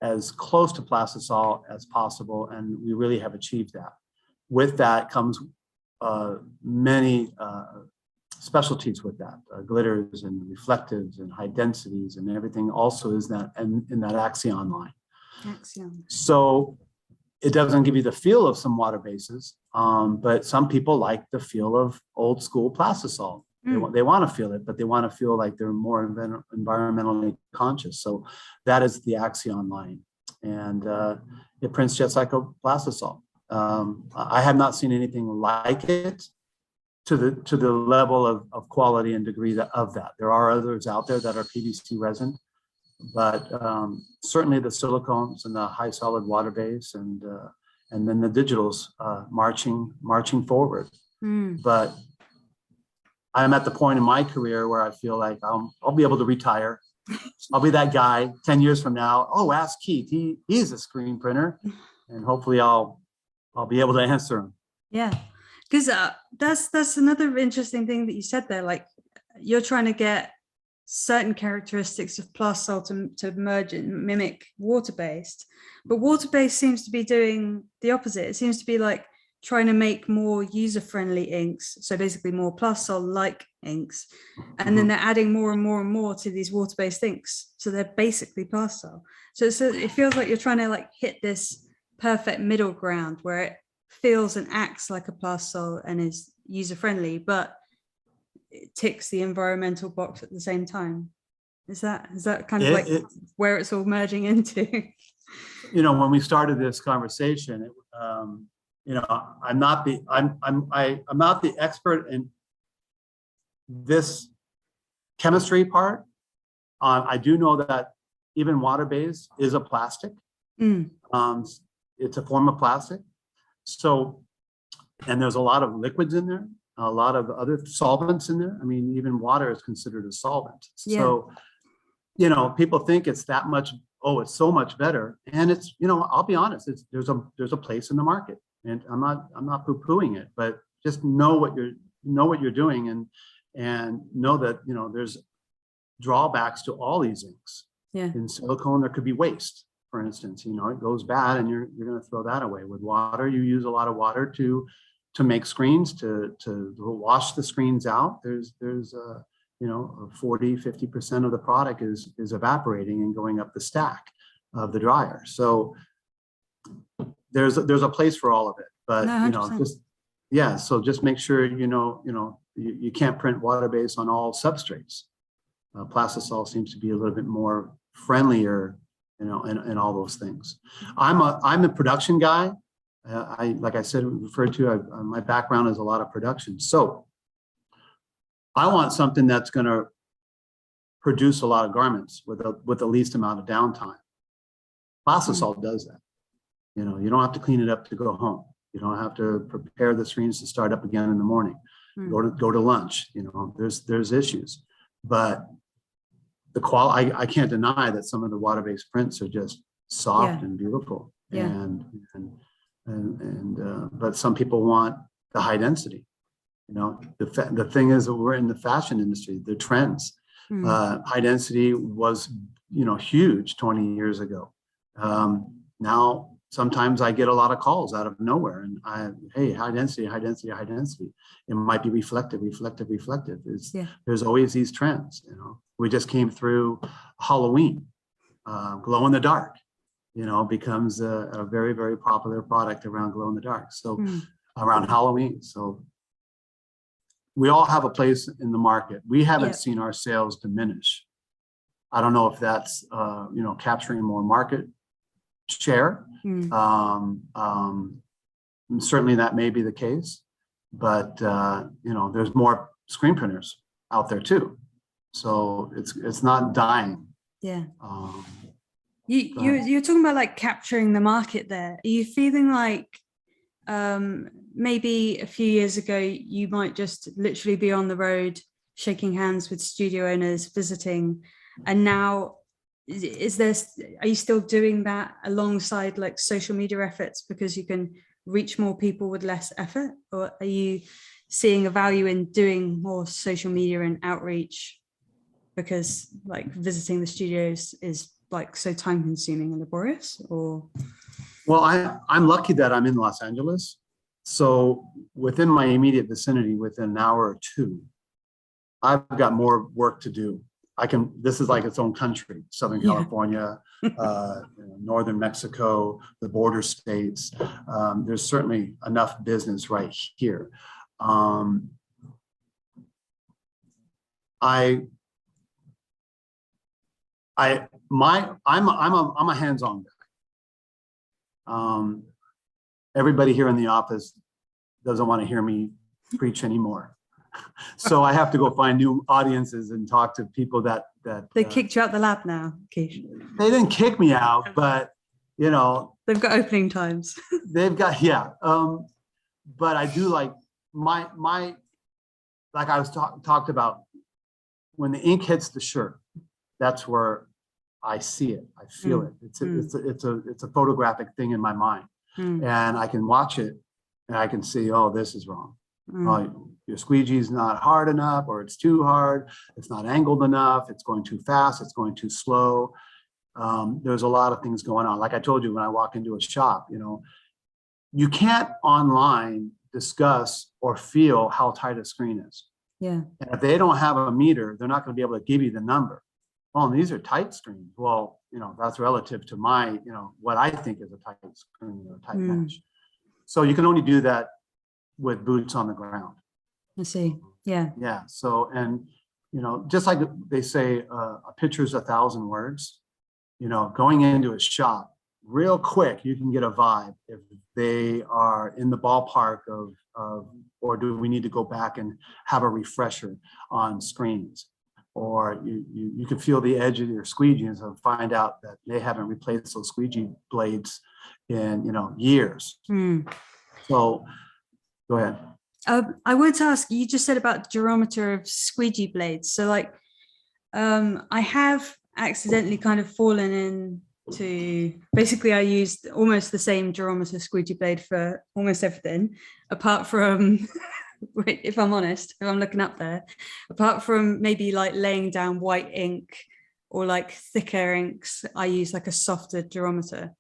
as close to plastisol as possible, and we really have achieved that. With that comes many specialties with that, glitters and reflectives and high densities, and everything also is that in that Axion line. So it doesn't give you the feel of some water bases, but some people like the feel of old school plastisol. They want to feel it, but they want to feel like they're more environmentally conscious. So that is the Axion line, and it prints just like a plastisol. I have not seen anything like it to the level of quality and degree of that. There are others out there that are PVC resin, but certainly the silicones and the high solid water base, and then the digitals marching forward. But I'm at the point in my career where I feel like I'll be able to retire. I'll be that guy 10 years from now. Oh, ask Keith. He's a screen printer, and hopefully I'll be able to answer him. Yeah, because that's another interesting thing that you said there. Like you're trying to get certain characteristics of plastisol to merge and mimic water-based, but water-based seems to be doing the opposite. It seems to be like trying to make more user-friendly inks, so basically more plastisol-like inks, and then they're adding more and more and more to these water-based inks, so they're basically plastisol. So it feels like you're trying to like hit this perfect middle ground where it feels and acts like a plastisol and is user-friendly, but it ticks the environmental box at the same time. Is that kind of where it's all merging into? You know, when we started this conversation, you know, I'm not the expert in this chemistry part. I do know that even water-based is a plastic. It's a form of plastic. So, and there's a lot of liquids in there. a lot of other solvents in there. I mean, even water is considered a solvent. Yeah. So, you know, people think it's that much, oh, it's so much better. And it's, you know, I'll be honest, there's a place in the market, and I'm not poo-pooing it, but just know what you're doing, and know that, you know, there's drawbacks to all these inks. Yeah. In silicone, there could be waste, for instance. You know, it goes bad and you're going to throw that away. With water, you use a lot of water to make screens, to wash the screens out. There's you know, 40-50% of the product is evaporating and going up the stack of the dryer. So there's a place for all of it, but No, you know, 100%. just, yeah. So just make sure, you can't print water-based on all substrates. Plastisol seems to be a little bit more friendlier, you know, and all those things. I'm a production guy. Like I said, referred to, my background is a lot of production. So I want something that's going to produce a lot of garments with the least amount of downtime. Plastisol does that. You know, you don't have to clean it up to go home. You don't have to prepare the screens to start up again in the morning. Go to lunch. You know, there's issues, but the quality, I can't deny that some of the water-based prints are just soft and beautiful. Yeah. But some people want the high density. You know, the thing is that we're in the fashion industry, the trends. High density was, you know, huge 20 years ago. Now, sometimes I get a lot of calls out of nowhere, and hey, high density, high density, high density. It might be reflective. There's always these trends. You know, we just came through Halloween, glow in the dark. You know, becomes a very, very popular product around glow in the dark. So around Halloween. So we all have a place in the market. We haven't seen our sales diminish. I don't know if that's, you know, capturing more market share. Certainly that may be the case, but, you know, there's more screen printers out there too. So it's not dying. Yeah. You're talking about like capturing the market there. Are you feeling like maybe a few years ago, you might just literally be on the road, shaking hands with studio owners, visiting, and now are you still doing that alongside like social media efforts because you can reach more people with less effort? Or are you seeing a value in doing more social media and outreach because like visiting the studios is like so time consuming and laborious? Or well, I'm lucky that I'm in Los Angeles. So within my immediate vicinity, within an hour or two, I've got more work to do. This is like its own country, Southern California, Northern Mexico, the border states. There's certainly enough business right here. I'm a hands-on guy. Everybody here in the office doesn't want to hear me preach anymore. So I have to go find new audiences and talk to people that they kicked you out the lab now, Keith. They didn't kick me out, but you know, they've got opening times. They've got, but I do like my like I was talked about, when the ink hits the shirt, that's where I see it, I feel it. It's a photographic thing in my mind, and I can watch it and I can see, oh, this is wrong. Your squeegee is not hard enough, or it's too hard. It's not angled enough. It's going too fast. It's going too slow. There's a lot of things going on. Like I told you, when I walk into a shop, you know, you can't online discuss or feel how tight a screen is. Yeah. And if they don't have a meter, they're not going to be able to give you the number. Oh, these are tight screens. Well, you know, that's relative to my, you know, what I think is a tight screen or a tight mesh. So you can only do that with boots on the ground. I see. Yeah. Yeah. So, and, you know, just like they say, a picture's 1,000 words, you know, going into a shop real quick, you can get a vibe if they are in the ballpark of, or do we need to go back and have a refresher on screens? Or you can feel the edge of your squeegees and find out that they haven't replaced those squeegee blades in, you know, years. So go ahead. I wanted to ask, you just said about durometer of squeegee blades. So like, I have accidentally kind of fallen into, basically I used almost the same durometer squeegee blade for almost everything, apart from, if I'm honest, if I'm looking up there, apart from maybe like laying down white ink or like thicker inks, I use like a softer durometer.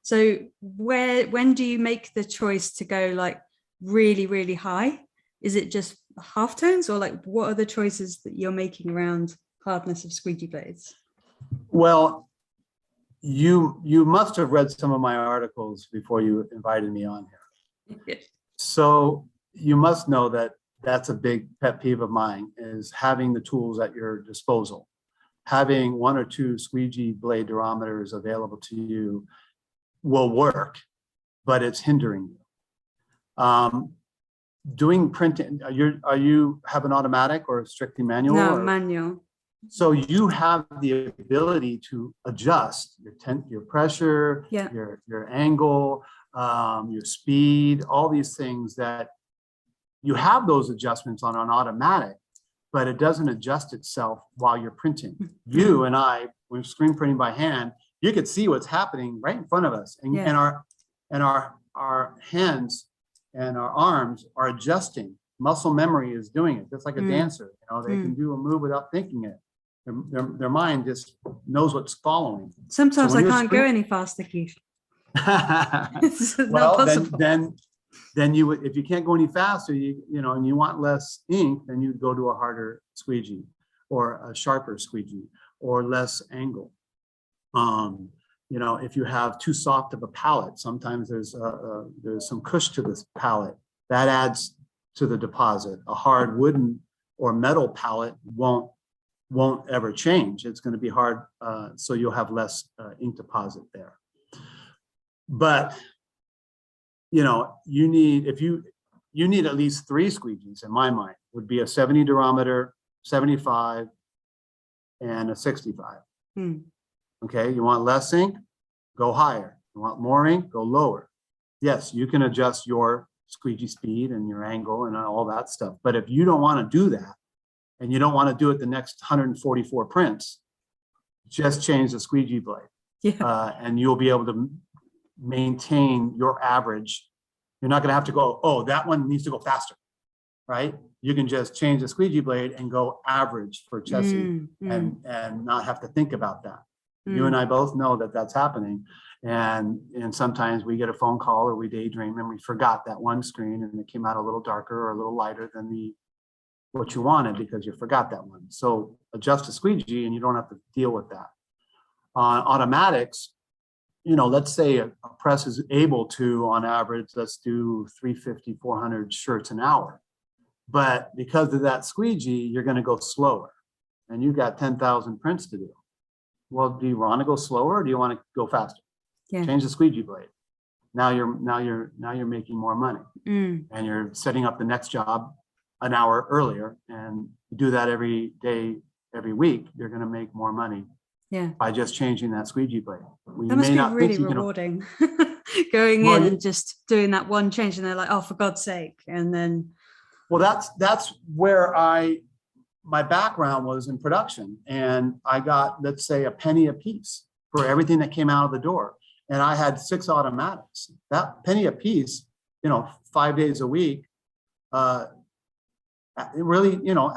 So when do you make the choice to go like really, really high? Is it just halftones, or like what are the choices that you're making around hardness of squeegee blades? Well, you must have read some of my articles before you invited me on here. So you must know that that's a big pet peeve of mine, is having the tools at your disposal. Having one or two squeegee blade durometers available to you will work, but it's hindering you. Doing printing, are you have an automatic or strictly manual? No, or? manual. So you have the ability to adjust your pressure, Yeah. your angle, your speed, all these things that you have those adjustments on an automatic, but it doesn't adjust itself while you're printing. You and I, when screen printing by hand, you could see what's happening right in front of us, and, Yeah. and our hands and our arms are adjusting. Muscle memory is doing it, just like a dancer. You know, they can do a move without thinking it. Their mind just knows what's following. Sometimes So I when can't go any faster, Keith. It's not well, possible. then you would, if you can't go any faster, you know, and you want less ink, then you'd go to a harder squeegee or a sharper squeegee or less angle. You know, if you have too soft of a palette, sometimes there's some cush to this palette that adds to the deposit. A hard wooden or metal palette won't ever change. It's going to be hard, so you'll have less ink deposit there. But you know, you need, if you need at least 3 squeegees, in my mind, would be a 70 durometer, 75, and a 65. Okay, you want less ink, go higher. You want more ink, go lower. Yes, you can adjust your squeegee speed and your angle and all that stuff. But if you don't want to do that, and you don't want to do it the next 144 prints, just change the squeegee blade. Yeah. And you'll be able to maintain your average. You're not going to have to go, oh, that one needs to go faster, right? You can just change the squeegee blade and go average for Chessie and not have to think about that. You and I both know that that's happening. And sometimes we get a phone call or we daydream and we forgot that one screen and it came out a little darker or a little lighter than what you wanted because you forgot that one. So adjust the squeegee and you don't have to deal with that. On automatics, you know, let's say a press is able to, on average, let's do 350, 400 shirts an hour. But because of that squeegee, you're going to go slower and you've got 10,000 prints to do. Well, do you want to go slower or do you want to go faster? Yeah. Change the squeegee blade. Now you're making more money and you're setting up the next job an hour earlier, and you do that every day, every week, you're going to make more money. Yeah. By just changing that squeegee blade. That must be really rewarding. Going in and just doing that one change, and they're like, "Oh, for God's sake!" And then, well, that's where my background was in production, and I got, let's say, a penny a piece for everything that came out of the door, and I had 6 automatics. That penny a piece, you know, 5 days a week, it really, you know,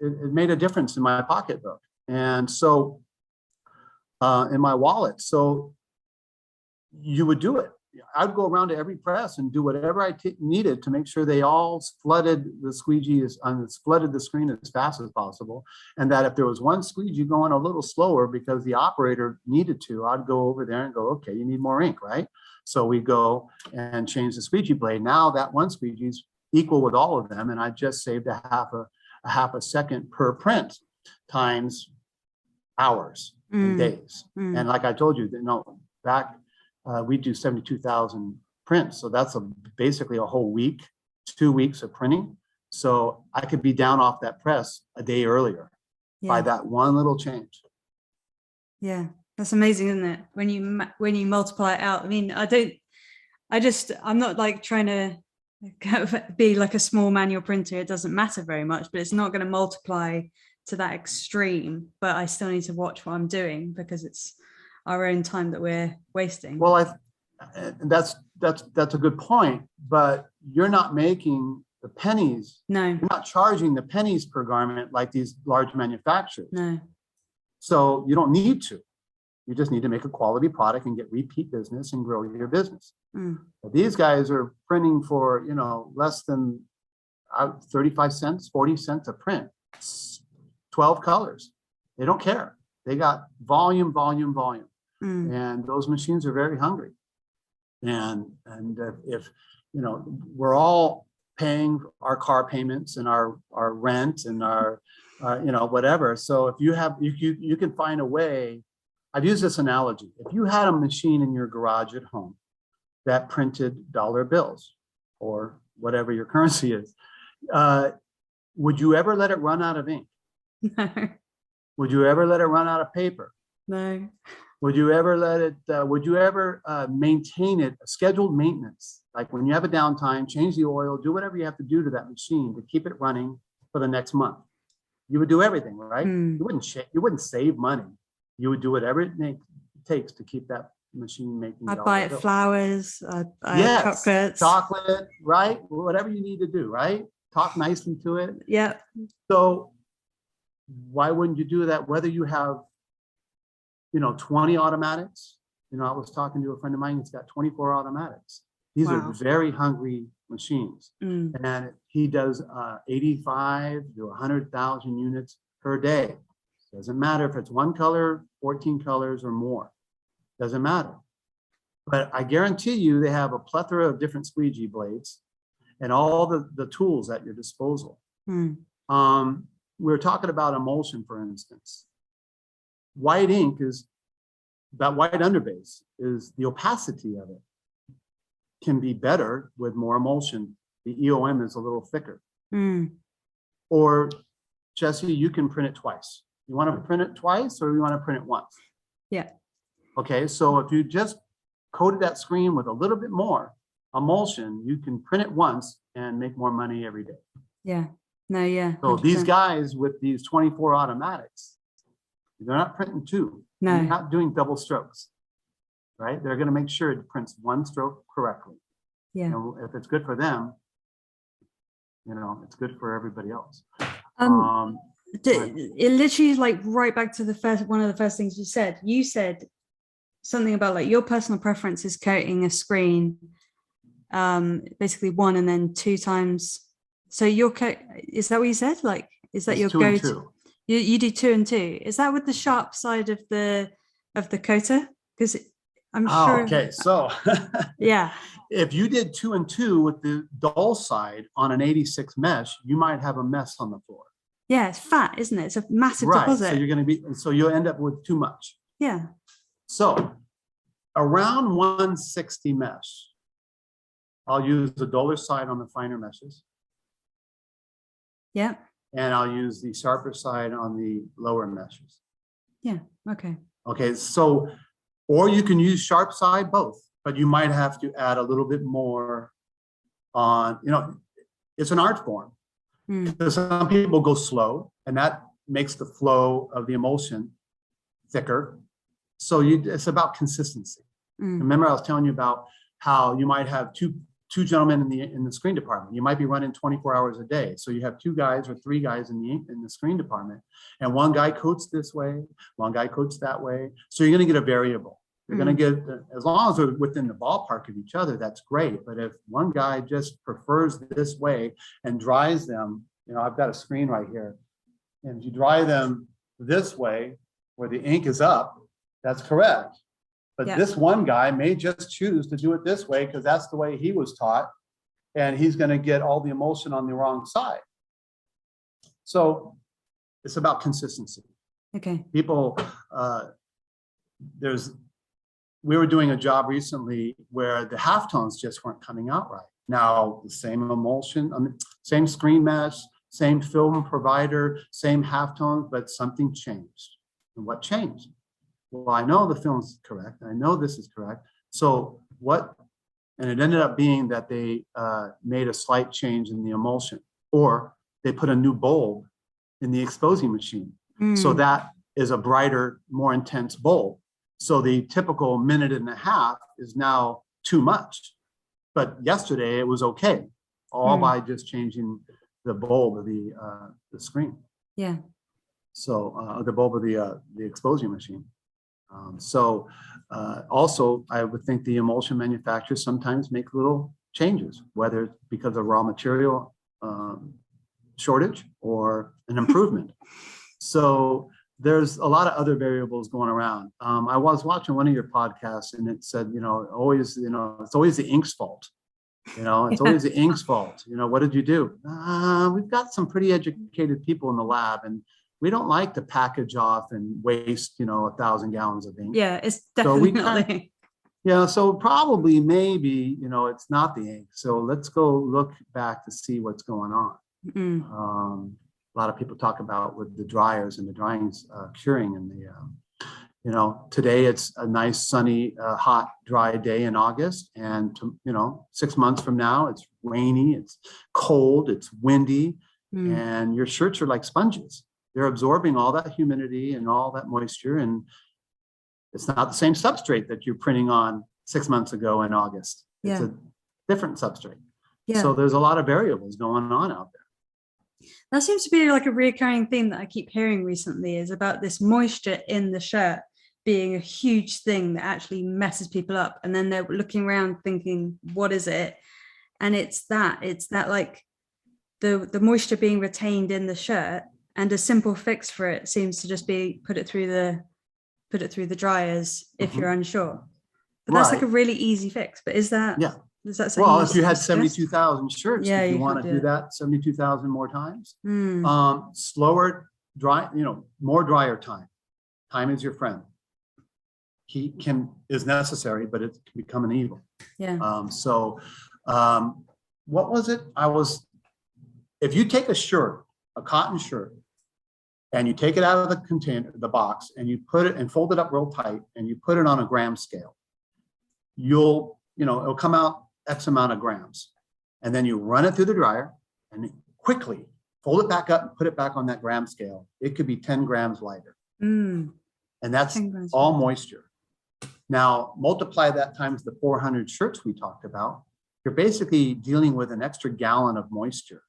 it made a difference in my pocketbook, and so. In my wallet. So you would do it. I'd go around to every press and do whatever I needed to make sure they all flooded the squeegee flooded the screen as fast as possible. And that if there was one squeegee going a little slower because the operator needed to, I'd go over there and go, okay, you need more ink, right? So we go and change the squeegee blade. Now that one squeegee is equal with all of them. And I just saved a half a second per print times hours. And days. And like I told you, back we do 72,000 prints. So that's basically a whole week, 2 weeks of printing. So I could be down off that press a day earlier by that one little change. Yeah, that's amazing, isn't it? When you multiply it out. I mean, I'm not like trying to be like a small manual printer, it doesn't matter very much, but it's not going to multiply to that extreme. But I still need to watch what I'm doing because it's our own time that we're wasting. Well, that's a good point, but you're not making the pennies. No, You're not charging the pennies per garment like these large manufacturers. no. So you don't need to. You just need to make a quality product and get repeat business and grow your business. But these guys are printing for, you know, less than 35 cents, 40 cents a print, 12 colors. They don't care. They got volume, volume, volume. And those machines are very hungry. And if, you know, we're all paying our car payments and our rent and our, you know, whatever. So if you have, you can find a way. I've used this analogy. If you had a machine in your garage at home that printed dollar bills or whatever your currency is, would you ever let it run out of ink? No. Would you ever let it run out of paper? No. Would you ever let it, would you ever maintain it, scheduled maintenance? Like when you have a downtime, change the oil, do whatever you have to do to that machine to keep it running for the next month. You would do everything, right? You wouldn't save money. You would do whatever it takes to keep that machine making. I'd buy it flowers, yes, chocolates. Chocolate, right? Whatever you need to do, right? Talk nicely to it. Yeah. So why wouldn't you do that? Whether you have, you know, 20 automatics. You know, I was talking to a friend of mine, he's got 24 automatics. These are very hungry machines. And he does 85 to 100,000 units per day. Doesn't matter if it's one color, 14 colors or more. Doesn't matter. But I guarantee you they have a plethora of different squeegee blades and all the tools at your disposal. We were talking about emulsion, for instance. White ink is, that white underbase is the opacity of it can be better with more emulsion. The EOM is a little thicker. Or Chessie, you can print it twice. You want to print it twice or you want to print it once? Yeah. Okay, so if you just coated that screen with a little bit more emulsion, you can print it once and make more money every day. Yeah. No, yeah. So 100%. these guys with these 24 automatics, they're not printing two. No. They're not doing double strokes, right? They're going to make sure it prints one stroke correctly. Yeah. And if it's good for them, you know, it's good for everybody else. It literally is like right back to one of the first things you said. You said something about like your personal preference is coating a screen, basically one and then two times. So your coat, is that what you said? Like, is that It's your two and go-to? two. You do 2 and 2. Is that with the sharp side of the coater? Because I'm sure. Okay, so Yeah. if you did 2 and 2 with the dull side on an 86 mesh, you might have a mess on the floor. Yeah, it's fat, isn't it? It's a massive Right. deposit. So you'll end up with too much. Yeah. So around 160 mesh, I'll use the duller side on the finer meshes. Yeah. And I'll use the sharper side on the lower meshes. Yeah. Okay. Okay, so, or you can use sharp side both, but you might have to add a little bit more on, you know, it's an art form. So some people go slow and that makes the flow of the emulsion thicker. So it's about consistency. Remember I was telling you about how you might have two gentlemen in the screen department. You might be running 24 hours a day. So you have 2 guys or 3 guys in the screen department, and one guy coats this way, one guy coats that way. So you're going to get a variable. You're going to get, as long as they're within the ballpark of each other, that's great. But if one guy just prefers this way and dries them, you know, I've got a screen right here, and if you dry them this way where the ink is up, that's correct. But this one guy may just choose to do it this way because that's the way he was taught, and he's going to get all the emulsion on the wrong side. So it's about consistency. Okay. People, we were doing a job recently where the halftones just weren't coming out right. Now, the same emulsion, same screen mesh, same film provider, same halftones, but something changed. And what changed? Well, I know the film's correct. I know this is correct. So what And it ended up being that they made a slight change in the emulsion, or they put a new bulb in the exposing machine. So that is a brighter, more intense bulb. So the typical minute and a half is now too much. But yesterday it was okay, all by just changing the bulb of the screen. Yeah. So the bulb of the exposing machine. Also, I would think the emulsion manufacturers sometimes make little changes, whether it's because of raw material shortage or an improvement. So there's a lot of other variables going around. I was watching one of your podcasts and it said, always, it's always the ink's fault. It's always the ink's fault. What did you do? We've got some pretty educated people in the lab, and we don't like to package off and waste, 1,000 gallons of ink. Yeah, it's So we definitely. so probably maybe, it's not the ink. So let's go look back to see what's going on. A lot of people talk about with the dryers and the drying's curing, and today it's a nice, sunny, hot, dry day in August. And, 6 months from now, it's rainy, it's cold, it's windy, and your shirts are like sponges. They're absorbing all that humidity and all that moisture, and it's not the same substrate that you're printing on 6 months ago in August. It's a different substrate. Yeah. So there's a lot of variables going on out there. That seems to be like a recurring theme that I keep hearing recently, is about this moisture in the shirt being a huge thing that actually messes people up. And then they're looking around thinking, what is it? And it's that like the moisture being retained in the shirt. And a simple fix for it seems to just be put it through the dryers if you're unsure. But that's like a really easy fix. But is that something? Well, if you had 72,000 shirts, if you you want could to do that 72,000 more times, Mm. slower dry, more drier time. Time is your friend. Heat is necessary, but it can become an evil. Yeah. What was it? If you take a shirt, a cotton shirt, and you take it out of the container, the box, and you put it and fold it up real tight, and you put it on a gram scale, it'll come out X amount of grams. And then you run it through the dryer and quickly fold it back up and put it back on that gram scale. It could be 10 grams lighter. And that's all moisture. Now, multiply that times the 400 shirts we talked about. You're basically dealing with an extra gallon of moisture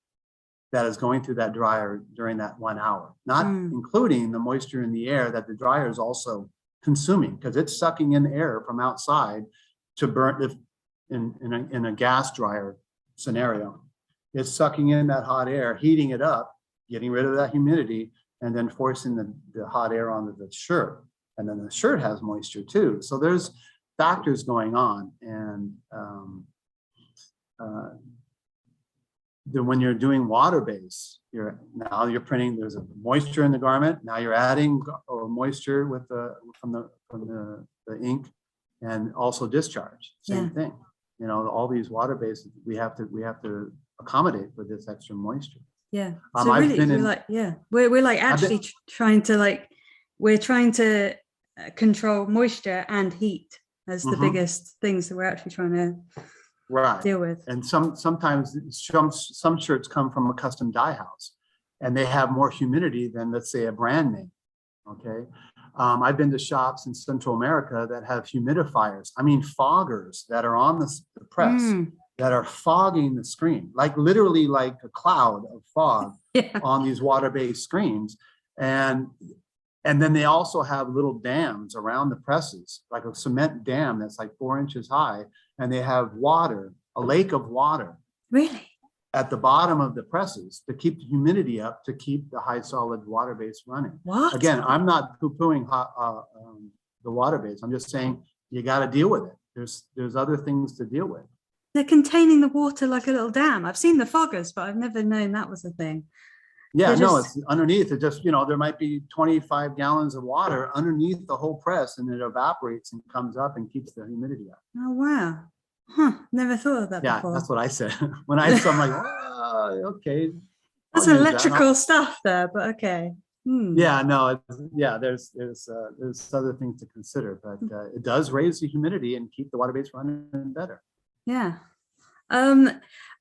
that is going through that dryer during that 1 hour, not including the moisture in the air that the dryer is also consuming, because it's sucking in air from outside to burn. If in a gas dryer scenario, it's sucking in that hot air, heating it up, getting rid of that humidity, and then forcing the hot air onto the shirt. And then the shirt has moisture too. So there's factors going on. And when you're doing water-based, you're printing, there's a moisture in the garment. Now you're adding moisture with from the ink, and also discharge. Same thing. All these water-based, we have to accommodate for this extra moisture. Yeah. So we're like actually trying to control moisture and heat as the biggest things that we're actually trying to deal with. And sometimes some shirts come from a custom dye house, and they have more humidity than, let's say, a brand name. Okay. I've been to shops in Central America that have humidifiers. I mean, foggers that are on the press that are fogging the screen, like literally like a cloud of fog on these water-based screens. And then they also have little dams around the presses, like a cement dam that's like 4 inches high. And they have water, a lake of water. Really? At the bottom of the presses to keep the humidity up, to keep the high solid water base running. What? Again, I'm not poo-pooing the water base. I'm just saying you got to deal with it. There's other things to deal with. They're containing the water like a little dam. I've seen the foggers, but I've never known that was a thing. Yeah, it's underneath. It just, there might be 25 gallons of water underneath the whole press, and it evaporates and comes up and keeps the humidity up. Oh, wow. Huh, never thought of that before. Yeah, that's what I said. When I'm like, okay. That's electrical stuff there, but okay. Yeah, no, there's other things to consider, but it does raise the humidity and keep the water base running better. Yeah.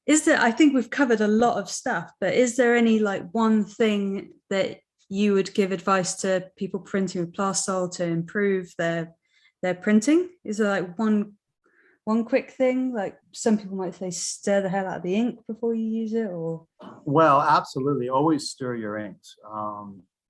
Is there, I think we've covered a lot of stuff, but is there any like one thing that you would give advice to people printing with plastisol to improve their printing? Is there like one quick thing? Like some people might say stir the hell out of the ink before you use it, or Well, absolutely. Always stir your inks.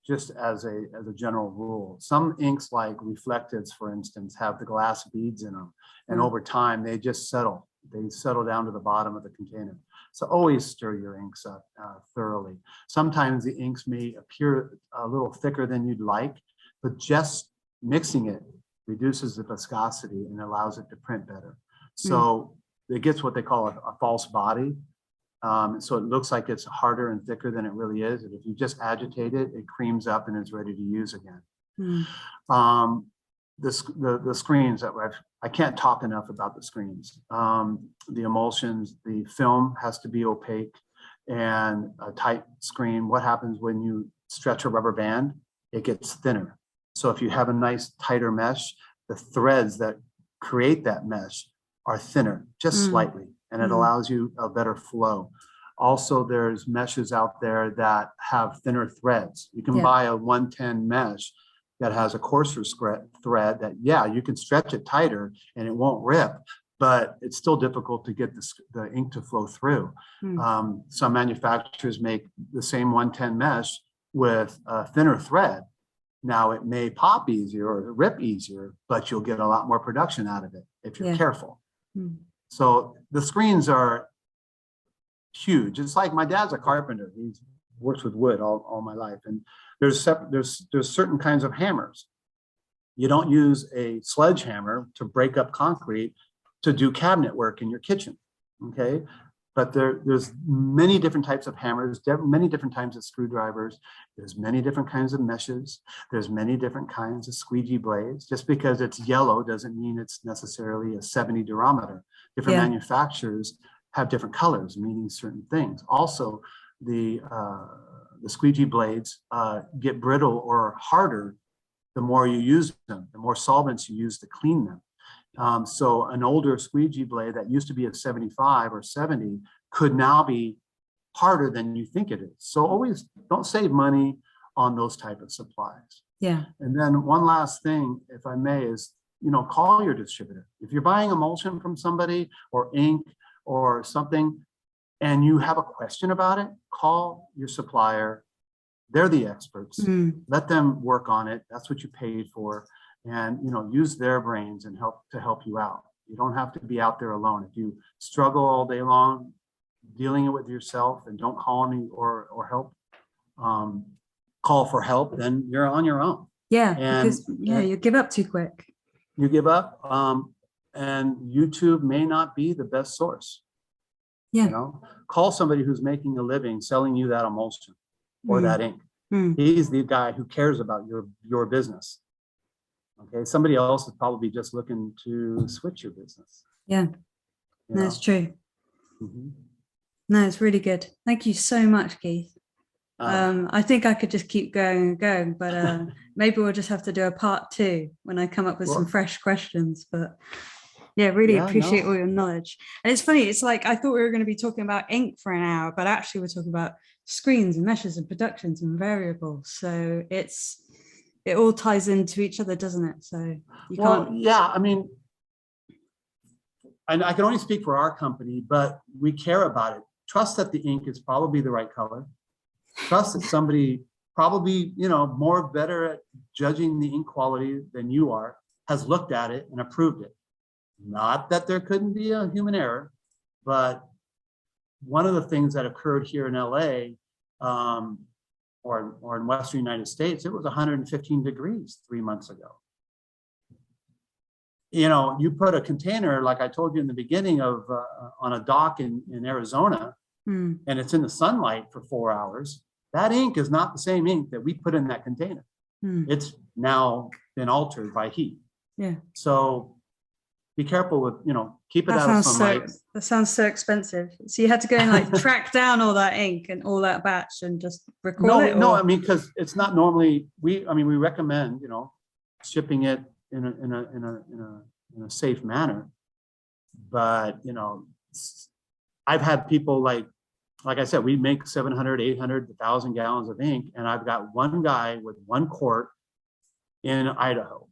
Just as a general rule. Some inks like reflectives, for instance, have the glass beads in them. And over time, they just settle. They settle down to the bottom of the container. So always stir your inks up thoroughly. Sometimes the inks may appear a little thicker than you'd like, but just mixing it reduces the viscosity and allows it to print better. So it gets what they call a false body. So it looks like it's harder and thicker than it really is. And if you just agitate it, it creams up and is ready to use again. The screens that I can't talk enough about the screens. The emulsions, the film has to be opaque and a tight screen. What happens when you stretch a rubber band? It gets thinner. So if you have a nice tighter mesh, the threads that create that mesh are thinner, just slightly, and it allows you a better flow. Also, there's meshes out there that have thinner threads. You can buy a 110 mesh that has a coarser thread that, yeah, you can stretch it tighter and it won't rip, but it's still difficult to get the ink to flow through. Some manufacturers make the same 110 mesh with a thinner thread. Now it may pop easier or rip easier, but you'll get a lot more production out of it if you're careful. So the screens are huge. It's like my dad's a carpenter. He works with wood all my life. And there's certain kinds of hammers. You don't use a sledgehammer to break up concrete to do cabinet work in your kitchen, okay? But there's many different types of hammers, many different types of screwdrivers. There's many different kinds of meshes. There's many different kinds of squeegee blades. Just because it's yellow doesn't mean it's necessarily a 70 durometer. Different manufacturers have different colors, meaning certain things. Also, the squeegee blades get brittle or harder the more you use them, the more solvents you use to clean them. So an older squeegee blade that used to be a 75 or 70 could now be harder than you think it is. So always don't save money on those type of supplies. Yeah. And then one last thing, if I may, is, call your distributor. If you're buying emulsion from somebody or ink or something, and you have a question about it, call your supplier. They're the experts. Let them work on it. That's what you paid for. And use their brains and help you out. You don't have to be out there alone. If you struggle all day long dealing it with yourself and don't call me or help, call for help, then you're on your own. Yeah, because you give up too quick. You give up, and YouTube may not be the best source. Call somebody who's making a living selling you that emulsion or that ink. He's the guy who cares about your business. Okay, somebody else is probably just looking to switch your business. Yeah, that's true. No, it's really good. Thank you so much, Keith. I think I could just keep going and going, but maybe we'll just have to do a part 2 when I come up with some fresh questions. But yeah, really appreciate all your knowledge. And it's funny, it's like I thought we were going to be talking about ink for an hour, but actually we're talking about screens and meshes and productions and variables. So it all ties into each other, doesn't it? So you can't. Yeah, I mean, and I can only speak for our company, but we care about it. Trust that the ink is probably the right color. Trust that somebody probably, more better at judging the ink quality than you are, has looked at it and approved it. Not that there couldn't be a human error, but one of the things that occurred here in LA, or in Western United States, it was 115 degrees 3 months ago. You put a container, like I told you in the beginning, of on a dock in Arizona, and it's in the sunlight for 4 hours. That ink is not the same ink that we put in that container. It's now been altered by heat. Yeah. So be careful with, keep it out of sunlight. That sounds so expensive. So you had to go and track down all that ink and all that batch and just record it? No, I mean, because it's not normally, we recommend, shipping it in a safe manner. But, you know, I've had people like I said, we make 700, 800, 1,000 gallons of ink. And I've got one guy with one quart in Idaho.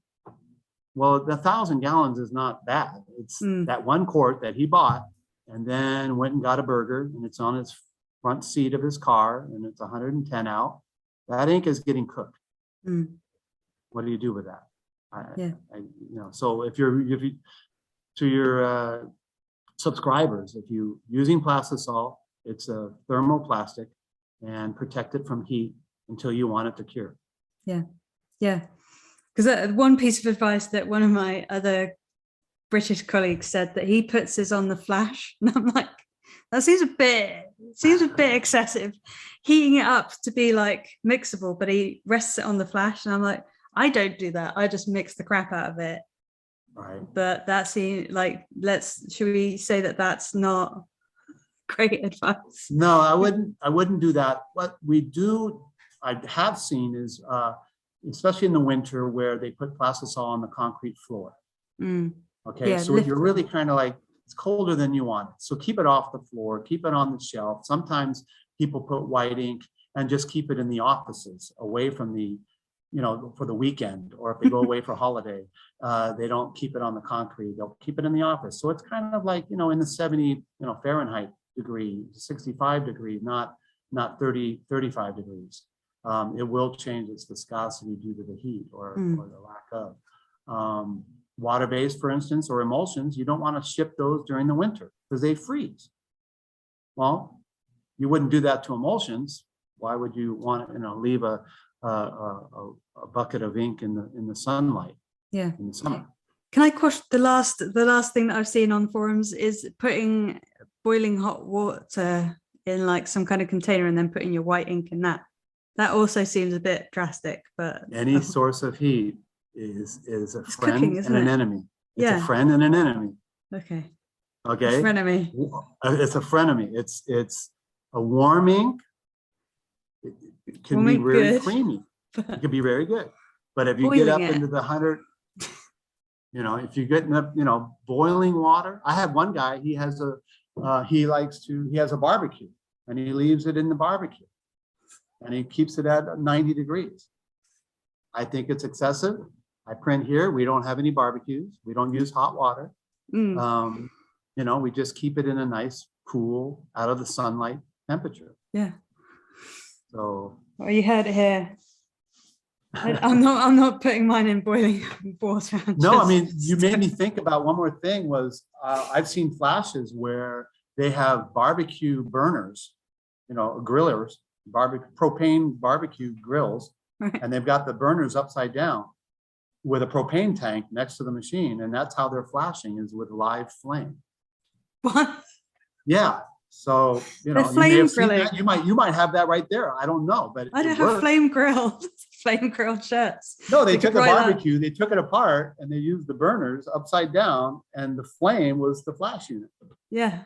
Well, the 1,000 gallons is not bad. It's that one quart that he bought and then went and got a burger, and it's on his front seat of his car, and it's 110 out. That ink is getting cooked. What do you do with that? So if you to your subscribers, if you using plastisol, it's a thermoplastic, and protect it from heat until you want it to cure. Yeah. Because one piece of advice that one of my other British colleagues said, that he puts his on the flash, and I'm like, that seems a bit excessive, heating it up to be like mixable, but he rests it on the flash, and I'm like, I don't do that. I just mix the crap out of it. Right. But that seems like, should we say that that's not great advice? No, I wouldn't do that. What I have seen is, especially in the winter, where they put plastisol on the concrete floor. Okay, Yeah, so you're really kind of like, it's colder than you want it. So keep it off the floor, keep it on the shelf. Sometimes people put white ink and just keep it in the offices, away from the, for the weekend, or if they go away for holiday, they don't keep it on the concrete. They'll keep it in the office. So it's kind of like, in the 70, Fahrenheit degree, 65 degrees, not 30, 35 degrees. It will change its viscosity due to the heat or the lack of. Water-based, for instance, or emulsions, you don't want to ship those during the winter because they freeze. Well, you wouldn't do that to emulsions. Why would you want to, leave a bucket of ink in the sunlight? Yeah. In the summer. Can I question the last thing that I've seen on forums is putting boiling hot water in like some kind of container and then putting your white ink in that. That also seems a bit drastic, but any source of heat is a friend cooking, and an enemy. It's Yeah. a friend and an enemy. Okay. Okay. Frenemy. It's a frenemy. It's a warm ink. It can be Warming very good. creamy. It can be very good. But if you get up Boiling it. into the 100, if you're getting up, boiling water. I have one guy, he has he has a barbecue, and he leaves it in the barbecue, and he keeps it at 90 degrees. I think it's excessive. I print here. We don't have any barbecues. We don't use hot water. We just keep it in a nice, cool, out of the sunlight temperature. Yeah. So. Well, you heard it here. I'm not putting mine in boiling water. No, I mean, you made me think about one more thing. Was I've seen flashes where they have barbecue burners, grillers, propane barbecue grills. Right. And they've got the burners upside down with a propane tank next to the machine, and that's how they're flashing, is with live flame. What? Yeah. So They're you may flame have seen grilling. that. You might have that right there. I don't know, but I don't it have works. flame grilled shirts. No, they You took could a write that. barbecue, they took it apart, and they used the burners upside down, and the flame was the flash unit. Yeah.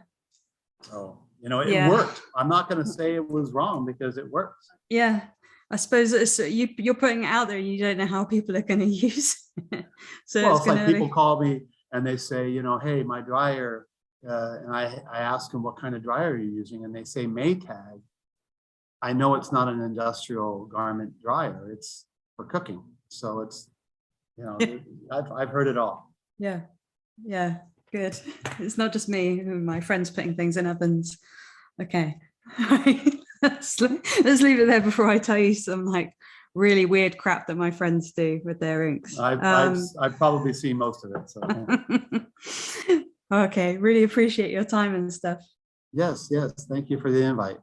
So it Yeah. worked. I'm not going to say it was wrong because it works. Yeah. I suppose you're putting it out there. You don't know how people are going to use it. So Well, it's it's like going to people call me and they say, hey, my dryer, and I ask them what kind of dryer you're using, and they say Maytag. I know it's not an industrial garment dryer; it's for cooking. So it's, I've heard it all. Yeah. Yeah. Good. It's not just me. My friends putting things in ovens. Okay. Let's leave it there before I tell you some like really weird crap that my friends do with their inks. I've probably seen most of it. So Okay, really appreciate your time and stuff. yes. Thank you for the invite.